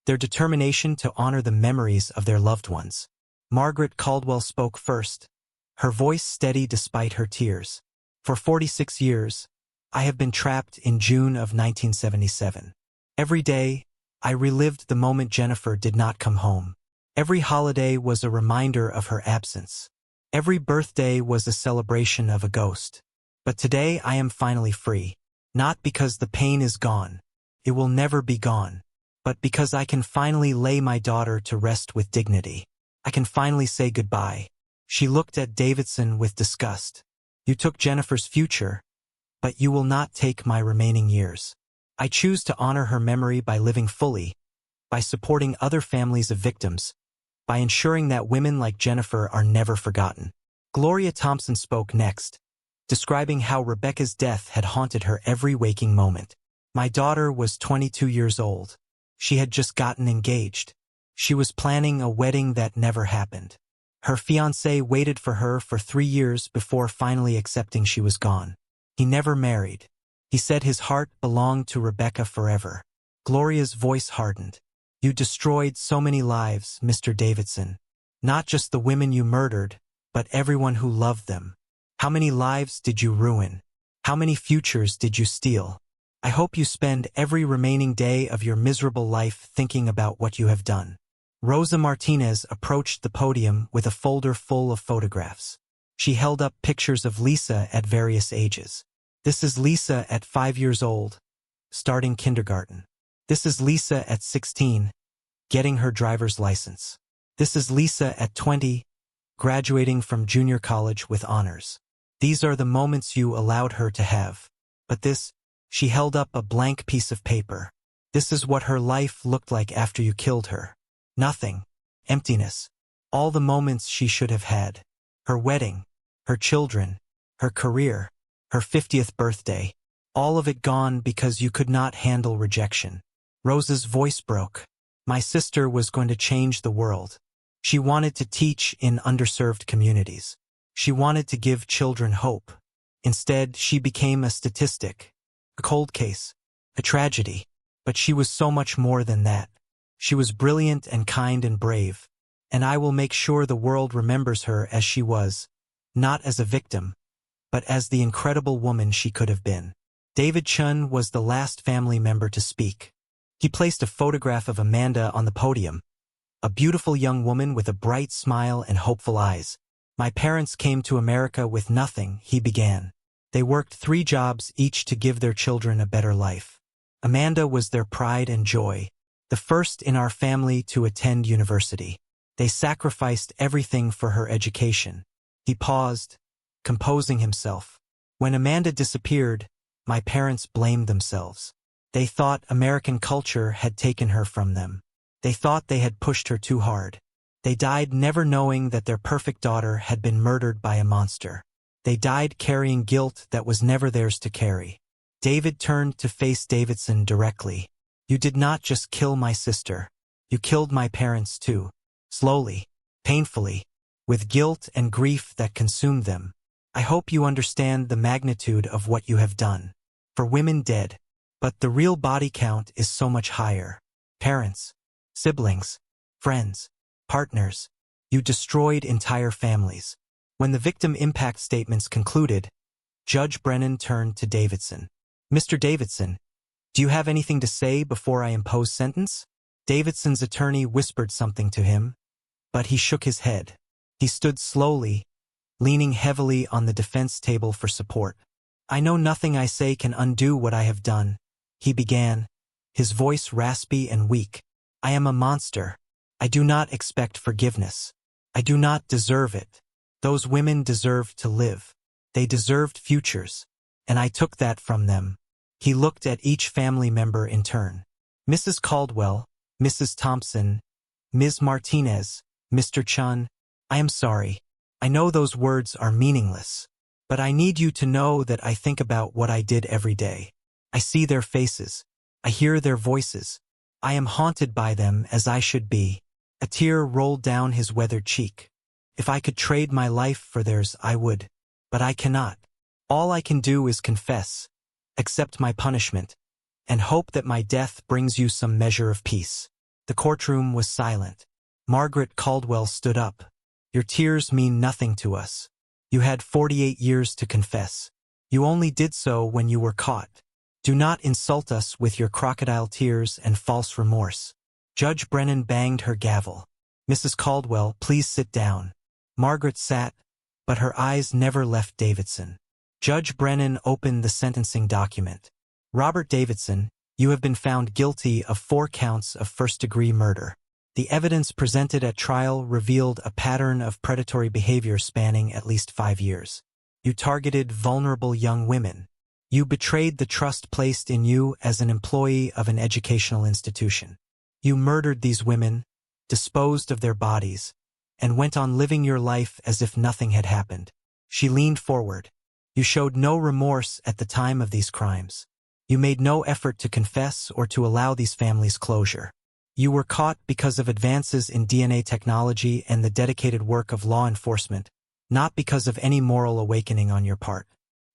Speaker 2: their determination to honor the memories of their loved ones. Margaret Caldwell spoke first, her voice steady despite her tears. For 46 years, I have been trapped in June of 1977. Every day, I relived the moment Jennifer did not come home. Every holiday was a reminder of her absence. Every birthday was a celebration of a ghost. But today I am finally free. Not because the pain is gone. It will never be gone. But because I can finally lay my daughter to rest with dignity. I can finally say goodbye. She looked at Davidson with disgust. You took Jennifer's future, but you will not take my remaining years. I choose to honor her memory by living fully, by supporting other families of victims, by ensuring that women like Jennifer are never forgotten. Gloria Thompson spoke next, describing how Rebecca's death had haunted her every waking moment. My daughter was 22 years old. She had just gotten engaged. She was planning a wedding that never happened. Her fiancé waited for her for 3 years before finally accepting she was gone. He never married. He said his heart belonged to Rebecca forever. Gloria's voice hardened. You destroyed so many lives, Mr. Davidson. Not just the women you murdered, but everyone who loved them. How many lives did you ruin? How many futures did you steal? I hope you spend every remaining day of your miserable life thinking about what you have done. Rosa Martinez approached the podium with a folder full of photographs. She held up pictures of Lisa at various ages. This is Lisa at 5 years old, starting kindergarten. This is Lisa at 16, getting her driver's license. This is Lisa at 20, graduating from junior college with honors. These are the moments you allowed her to have. But this, she held up a blank piece of paper. This is what her life looked like after you killed her. Nothing. Emptiness. All the moments she should have had. Her wedding. Her children. Her career. Her 50th birthday. All of it gone because you could not handle rejection. Rosa's voice broke. My sister was going to change the world. She wanted to teach in underserved communities. She wanted to give children hope. Instead, she became a statistic. A cold case. A tragedy. But she was so much more than that. She was brilliant and kind and brave, and I will make sure the world remembers her as she was, not as a victim, but as the incredible woman she could have been. David Chun was the last family member to speak. He placed a photograph of Amanda on the podium, a beautiful young woman with a bright smile and hopeful eyes. My parents came to America with nothing, he began. They worked 3 jobs each to give their children a better life. Amanda was their pride and joy. The first in our family to attend university. They sacrificed everything for her education. He paused, composing himself. When Amanda disappeared, my parents blamed themselves. They thought American culture had taken her from them. They thought they had pushed her too hard. They died never knowing that their perfect daughter had been murdered by a monster. They died carrying guilt that was never theirs to carry. David turned to face Davidson directly. You did not just kill my sister. You killed my parents too. Slowly, painfully, with guilt and grief that consumed them. I hope you understand the magnitude of what you have done. For women dead. But the real body count is so much higher. Parents, siblings, friends, partners. You destroyed entire families. When the victim impact statements concluded, Judge Brennan turned to Davidson. Mr. Davidson, do you have anything to say before I impose sentence? Davidson's attorney whispered something to him, but he shook his head. He stood slowly, leaning heavily on the defense table for support. I know nothing I say can undo what I have done, he began, his voice raspy and weak. I am a monster. I do not expect forgiveness. I do not deserve it. Those women deserved to live. They deserved futures, and I took that from them. He looked at each family member in turn. Mrs. Caldwell, Mrs. Thompson, Ms. Martinez, Mr. Chun, I am sorry. I know those words are meaningless, but I need you to know that I think about what I did every day. I see their faces. I hear their voices. I am haunted by them as I should be. A tear rolled down his weathered cheek. If I could trade my life for theirs, I would. But I cannot. All I can do is confess, accept my punishment, and hope that my death brings you some measure of peace. The courtroom was silent. Margaret Caldwell stood up. Your tears mean nothing to us. You had 48 years to confess. You only did so when you were caught. Do not insult us with your crocodile tears and false remorse. Judge Brennan banged her gavel. Mrs. Caldwell, please sit down. Margaret sat, but her eyes never left Davidson. Judge Brennan opened the sentencing document. Robert Davidson, you have been found guilty of 4 counts of first-degree murder. The evidence presented at trial revealed a pattern of predatory behavior spanning at least 5 years. You targeted vulnerable young women. You betrayed the trust placed in you as an employee of an educational institution. You murdered these women, disposed of their bodies, and went on living your life as if nothing had happened. She leaned forward. You showed no remorse at the time of these crimes. You made no effort to confess or to allow these families closure. You were caught because of advances in DNA technology and the dedicated work of law enforcement, not because of any moral awakening on your part.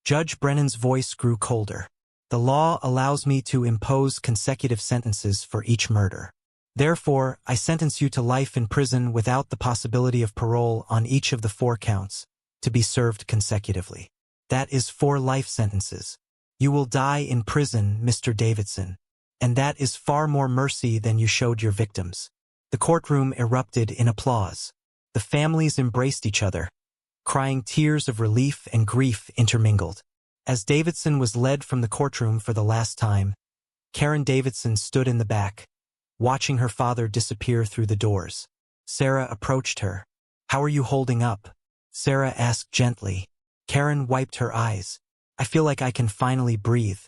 Speaker 2: Judge Brennan's voice grew colder. The law allows me to impose consecutive sentences for each murder. Therefore, I sentence you to life in prison without the possibility of parole on each of the 4 counts, to be served consecutively. That is 4 life sentences. You will die in prison, Mr. Davidson. And that is far more mercy than you showed your victims. The courtroom erupted in applause. The families embraced each other, crying tears of relief and grief intermingled. As Davidson was led from the courtroom for the last time, Karen Davidson stood in the back, watching her father disappear through the doors. Sarah approached her. How are you holding up? Sarah asked gently. Karen wiped her eyes. I feel like I can finally breathe.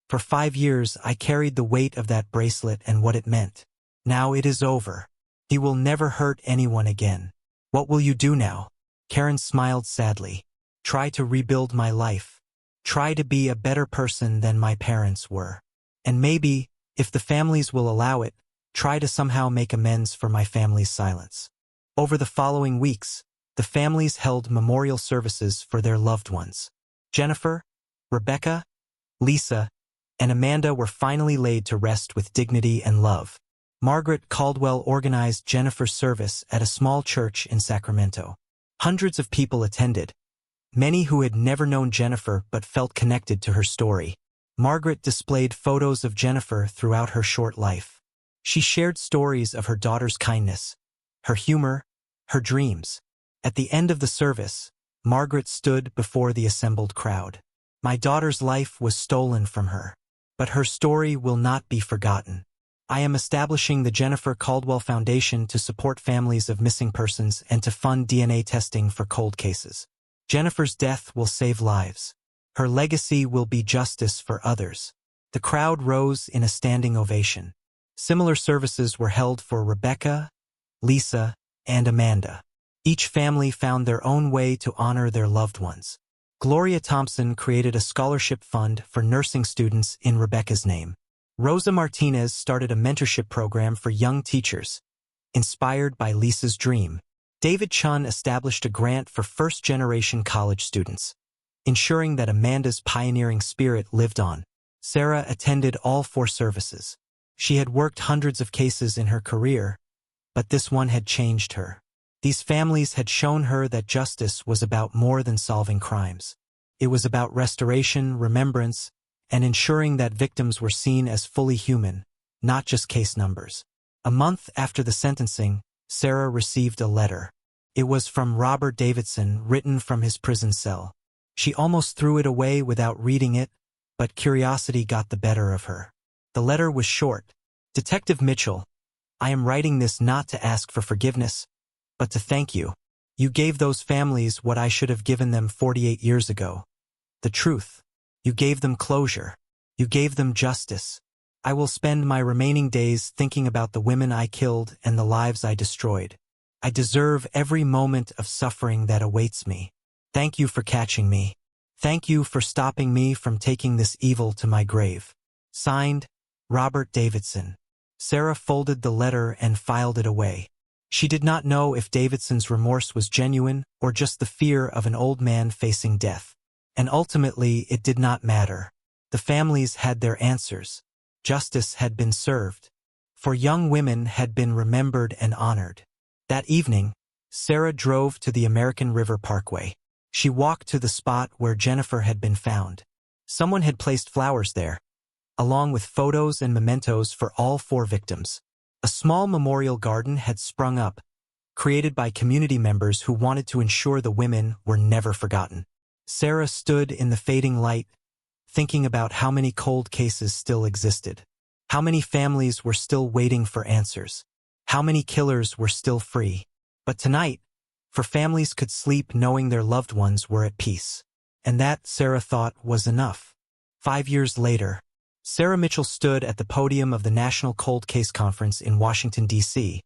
Speaker 2: For 5 years, I carried the weight of that bracelet and what it meant. Now it is over. He will never hurt anyone again. What will you do now? Karen smiled sadly. Try to rebuild my life. Try to be a better person than my parents were. And maybe, if the families will allow it, try to somehow make amends for my family's silence. Over the following weeks, the families held memorial services for their loved ones. Jennifer, Rebecca, Lisa, and Amanda were finally laid to rest with dignity and love. Margaret Caldwell organized Jennifer's service at a small church in Sacramento. Hundreds of people attended, many who had never known Jennifer but felt connected to her story. Margaret displayed photos of Jennifer throughout her short life. She shared stories of her daughter's kindness, her humor, her dreams. At the end of the service, Margaret stood before the assembled crowd. My daughter's life was stolen from her, but her story will not be forgotten. I am establishing the Jennifer Caldwell Foundation to support families of missing persons and to fund DNA testing for cold cases. Jennifer's death will save lives. Her legacy will be justice for others. The crowd rose in a standing ovation. Similar services were held for Rebecca, Lisa, and Amanda. Each family found their own way to honor their loved ones. Gloria Thompson created a scholarship fund for nursing students in Rebecca's name. Rosa Martinez started a mentorship program for young teachers, inspired by Lisa's dream. David Chun established a grant for first-generation college students, ensuring that Amanda's pioneering spirit lived on. Sarah attended all 4 services. She had worked hundreds of cases in her career, but this one had changed her. These families had shown her that justice was about more than solving crimes. It was about restoration, remembrance, and ensuring that victims were seen as fully human, not just case numbers. A month after the sentencing, Sarah received a letter. It was from Robert Davidson, written from his prison cell. She almost threw it away without reading it, but curiosity got the better of her. The letter was short. Detective Mitchell, I am writing this not to ask for forgiveness, but to thank you. You gave those families what I should have given them 48 years ago. The truth. You gave them closure. You gave them justice. I will spend my remaining days thinking about the women I killed and the lives I destroyed. I deserve every moment of suffering that awaits me. Thank you for catching me. Thank you for stopping me from taking this evil to my grave. Signed, Robert Davidson. Sarah folded the letter and filed it away. She did not know if Davidson's remorse was genuine or just the fear of an old man facing death. And ultimately, it did not matter. The families had their answers. Justice had been served. for young women had been remembered and honored. That evening, Sarah drove to the American River Parkway. She walked to the spot where Jennifer had been found. Someone had placed flowers there, along with photos and mementos for all 4 victims. A small memorial garden had sprung up, created by community members who wanted to ensure the women were never forgotten. Sarah stood in the fading light, thinking about how many cold cases still existed. How many families were still waiting for answers. How many killers were still free. But tonight, for families could sleep knowing their loved ones were at peace. And that, Sarah thought, was enough. 5 years later, Sarah Mitchell stood at the podium of the National Cold Case Conference in Washington, D.C.,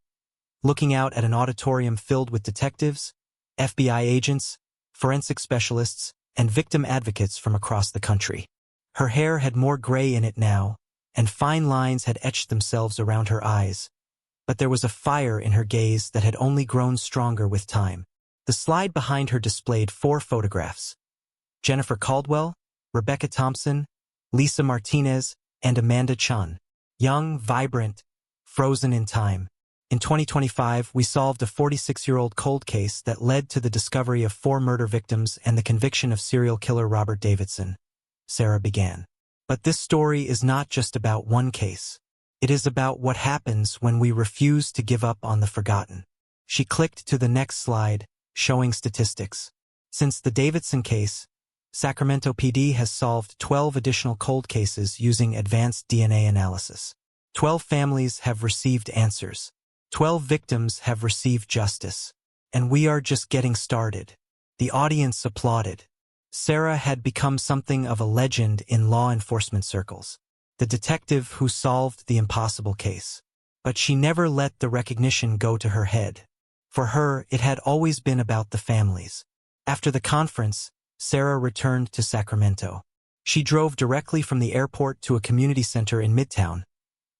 Speaker 2: looking out at an auditorium filled with detectives, FBI agents, forensic specialists, and victim advocates from across the country. Her hair had more gray in it now, and fine lines had etched themselves around her eyes. But there was a fire in her gaze that had only grown stronger with time. The slide behind her displayed 4 photographs: Jennifer Caldwell, Rebecca Thompson, Lisa Martinez, and Amanda Chun. Young, vibrant, frozen in time. In 2025, we solved a 46-year-old cold case that led to the discovery of 4 murder victims and the conviction of serial killer Robert Davidson. Sarah began. But this story is not just about one case. It is about what happens when we refuse to give up on the forgotten. She clicked to the next slide, showing statistics. Since the Davidson case, Sacramento PD has solved 12 additional cold cases using advanced DNA analysis. 12 families have received answers. 12 victims have received justice. And we are just getting started. The audience applauded. Sarah had become something of a legend in law enforcement circles, the detective who solved the impossible case. But she never let the recognition go to her head. For her, it had always been about the families. After the conference, Sarah returned to Sacramento. She drove directly from the airport to a community center in Midtown,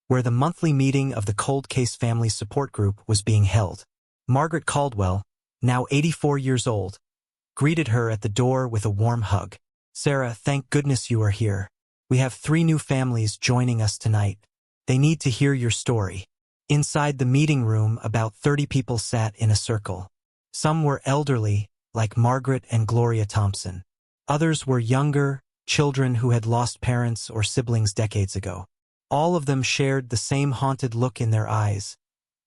Speaker 2: where the monthly meeting of the Cold Case Family Support Group was being held. Margaret Caldwell, now 84 years old, greeted her at the door with a warm hug. "Sarah, thank goodness you are here. We have 3 new families joining us tonight. They need to hear your story." Inside the meeting room, about 30 people sat in a circle. Some were elderly, like Margaret and Gloria Thompson. Others were younger, children who had lost parents or siblings decades ago. All of them shared the same haunted look in their eyes,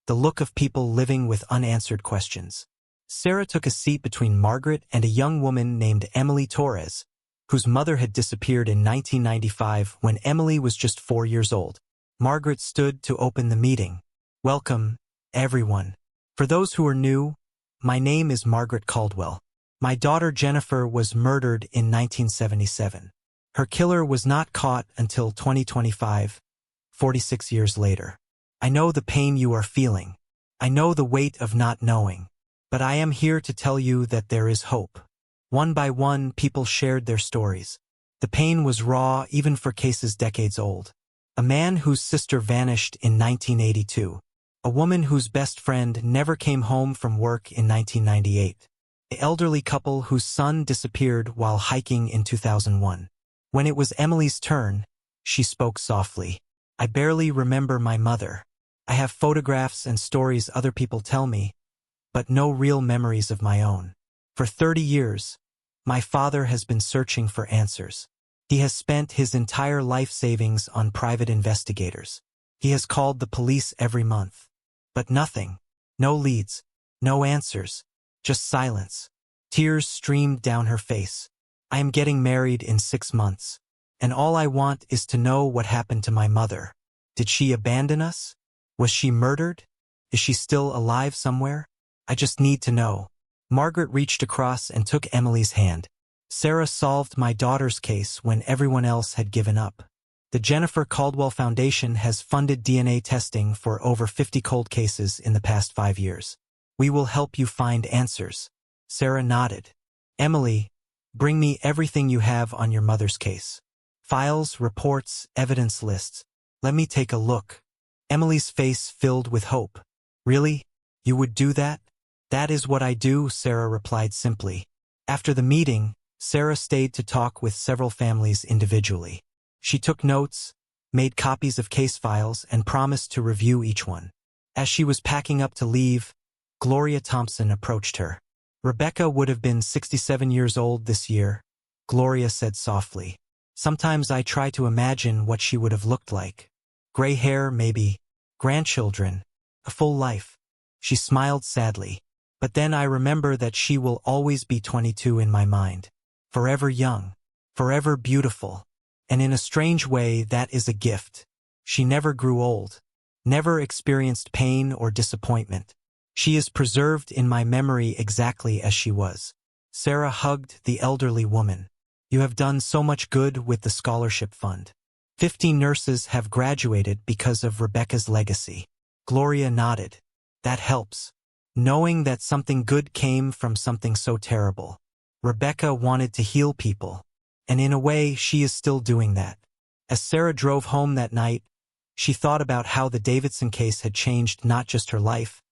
Speaker 2: the look of people living with unanswered questions. Sarah took a seat between Margaret and a young woman named Emily Torres, whose mother had disappeared in 1995 when Emily was just 4 years old. Margaret stood to open the meeting. "Welcome, everyone. For those who are new, my name is Margaret Caldwell. My daughter Jennifer was murdered in 1977. Her killer was not caught until 2025, 46 years later. I know the pain you are feeling. I know the weight of not knowing. But I am here to tell you that there is hope." One by one, people shared their stories. The pain was raw even for cases decades old. A man whose sister vanished in 1982. A woman whose best friend never came home from work in 1998. An elderly couple whose son disappeared while hiking in 2001. When it was Emily's turn, she spoke softly. "I barely remember my mother. I have photographs and stories other people tell me, but no real memories of my own. For 30 years, my father has been searching for answers. He has spent his entire life savings on private investigators. He has called the police every month. But nothing. No leads. No answers. Just silence." Tears streamed down her face. "I am getting married in 6 months. And all I want is to know what happened to my mother. Did she abandon us? Was she murdered? Is she still alive somewhere? I just need to know." Margaret reached across and took Emily's hand. "Sarah solved my daughter's case when everyone else had given up. The Jennifer Caldwell Foundation has funded DNA testing for over 50 cold cases in the past 5 years. We will help you find answers." Sarah nodded. "Emily, bring me everything you have on your mother's case. Files, reports, evidence lists. Let me take a look." Emily's face filled with hope. "Really? You would do that?" "That is what I do," Sarah replied simply. After the meeting, Sarah stayed to talk with several families individually. She took notes, made copies of case files, and promised to review each one. As she was packing up to leave, Gloria Thompson approached her. Rebecca would have been 67 years old this year, Gloria said softly. Sometimes I try to imagine what she would have looked like. Gray hair, maybe. Grandchildren. A full life. She smiled sadly. But then I remember that she will always be 22 in my mind. Forever young. Forever beautiful. And in a strange way, that is a gift. She never grew old. Never experienced pain or disappointment. She is preserved in my memory exactly as she was. Sarah hugged the elderly woman. You have done so much good with the scholarship fund. 50 nurses have graduated because of Rebecca's legacy. Gloria nodded. That helps. Knowing that something good came from something so terrible. Rebecca wanted to heal people. And in a way, she is still doing that. As Sarah drove home that night, she thought about how the Davidson case had changed not just her life,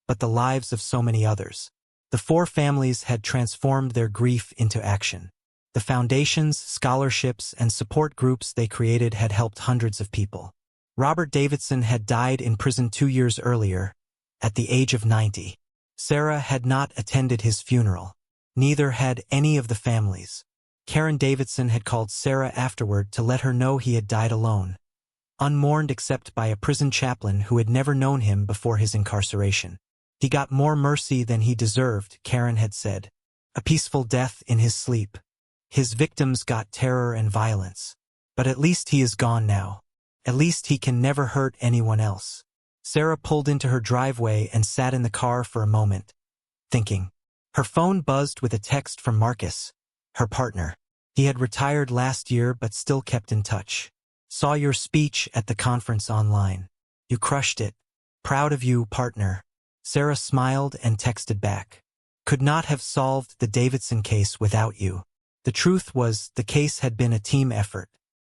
Speaker 2: but the lives of so many others. The four families had transformed their grief into action. The foundations, scholarships, and support groups they created had helped hundreds of people. Robert Davidson had died in prison 2 years earlier, at the age of 90. Sarah had not attended his funeral. Neither had any of the families. Karen Davidson had called Sarah afterward to let her know he had died alone, unmourned except by a prison chaplain who had never known him before his incarceration. He got more mercy than he deserved, Karen had said. A peaceful death in his sleep. His victims got terror and violence. But at least he is gone now. At least he can never hurt anyone else. Sarah pulled into her driveway and sat in the car for a moment, thinking. Her phone buzzed with a text from Marcus, her partner. He had retired last year but still kept in touch. Saw your speech at the conference online. You crushed it. Proud of you, partner. Sarah smiled and texted back. Could not have solved the Davidson case without you. The truth was, the case had been a team effort.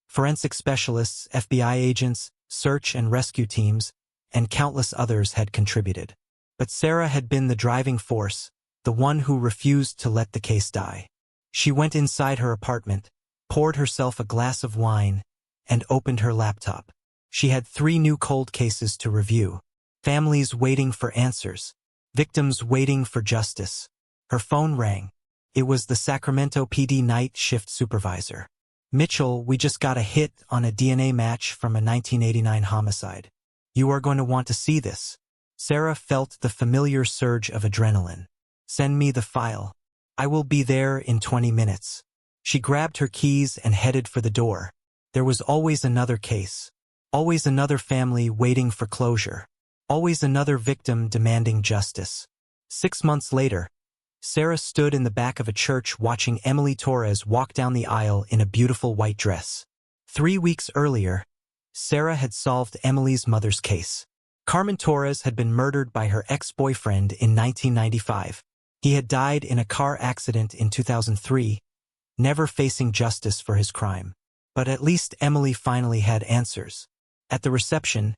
Speaker 2: Forensic specialists, FBI agents, search and rescue teams, and countless others had contributed. But Sarah had been the driving force, the one who refused to let the case die. She went inside her apartment, poured herself a glass of wine, and opened her laptop. She had 3 new cold cases to review. Families waiting for answers. Victims waiting for justice. Her phone rang. It was the Sacramento PD night shift supervisor. Mitchell, we just got a hit on a DNA match from a 1989 homicide. You are going to want to see this. Sarah felt the familiar surge of adrenaline. Send me the file. I will be there in 20 minutes. She grabbed her keys and headed for the door. There was always another case. Always another family waiting for closure. Always another victim demanding justice. 6 months later, Sarah stood in the back of a church watching Emily Torres walk down the aisle in a beautiful white dress. 3 weeks earlier, Sarah had solved Emily's mother's case. Carmen Torres had been murdered by her ex-boyfriend in 1995. He had died in a car accident in 2003, never facing justice for his crime. But at least Emily finally had answers. At the reception,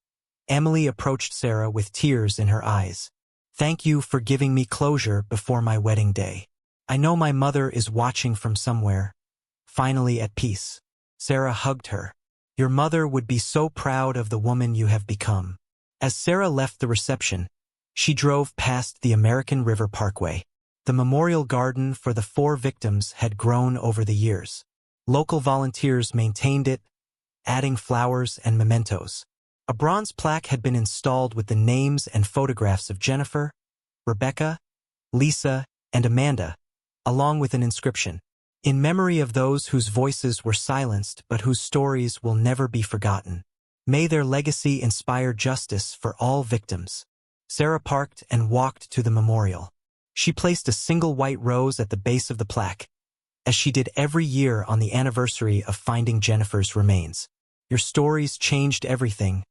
Speaker 2: Emily approached Sarah with tears in her eyes. Thank you for giving me closure before my wedding day. I know my mother is watching from somewhere. Finally at peace. Sarah hugged her. Your mother would be so proud of the woman you have become. As Sarah left the reception, she drove past the American River Parkway. The memorial garden for the 4 victims had grown over the years. Local volunteers maintained it, adding flowers and mementos. A bronze plaque had been installed with the names and photographs of Jennifer, Rebecca, Lisa, and Amanda, along with an inscription, in memory of those whose voices were silenced but whose stories will never be forgotten. May their legacy inspire justice for all victims. Sarah parked and walked to the memorial. She placed a single white rose at the base of the plaque, as she did every year on the anniversary of finding Jennifer's remains. Your stories changed everything,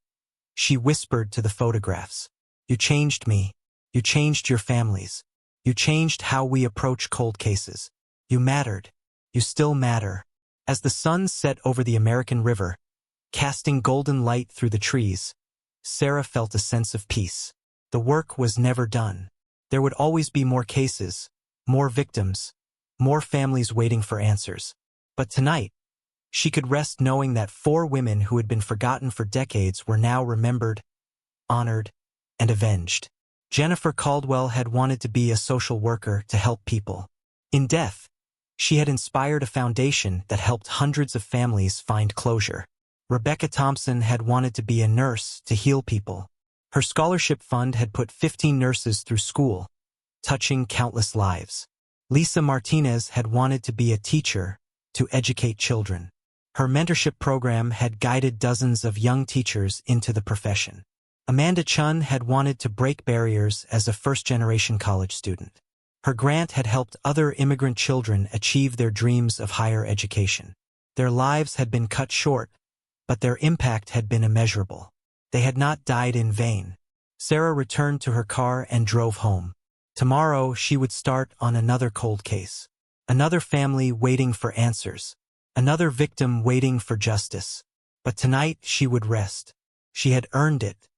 Speaker 2: she whispered to the photographs. You changed me. You changed your families. You changed how we approach cold cases. You mattered. You still matter. As the sun set over the American River, casting golden light through the trees, Sarah felt a sense of peace. The work was never done. There would always be more cases, more victims, more families waiting for answers. But tonight, She could rest knowing that 4 women who had been forgotten for decades were now remembered, honored, and avenged. Jennifer Caldwell had wanted to be a social worker to help people. In death, she had inspired a foundation that helped hundreds of families find closure. Rebecca Thompson had wanted to be a nurse to heal people. Her scholarship fund had put 15 nurses through school, touching countless lives. Lisa Martinez had wanted to be a teacher to educate children. Her mentorship program had guided dozens of young teachers into the profession. Amanda Chun had wanted to break barriers as a first-generation college student. Her grant had helped other immigrant children achieve their dreams of higher education. Their lives had been cut short, but their impact had been immeasurable. They had not died in vain. Sarah returned to her car and drove home. Tomorrow she would start on another cold case. Another family waiting for answers. Another victim waiting for justice. But tonight she would rest. She had earned it.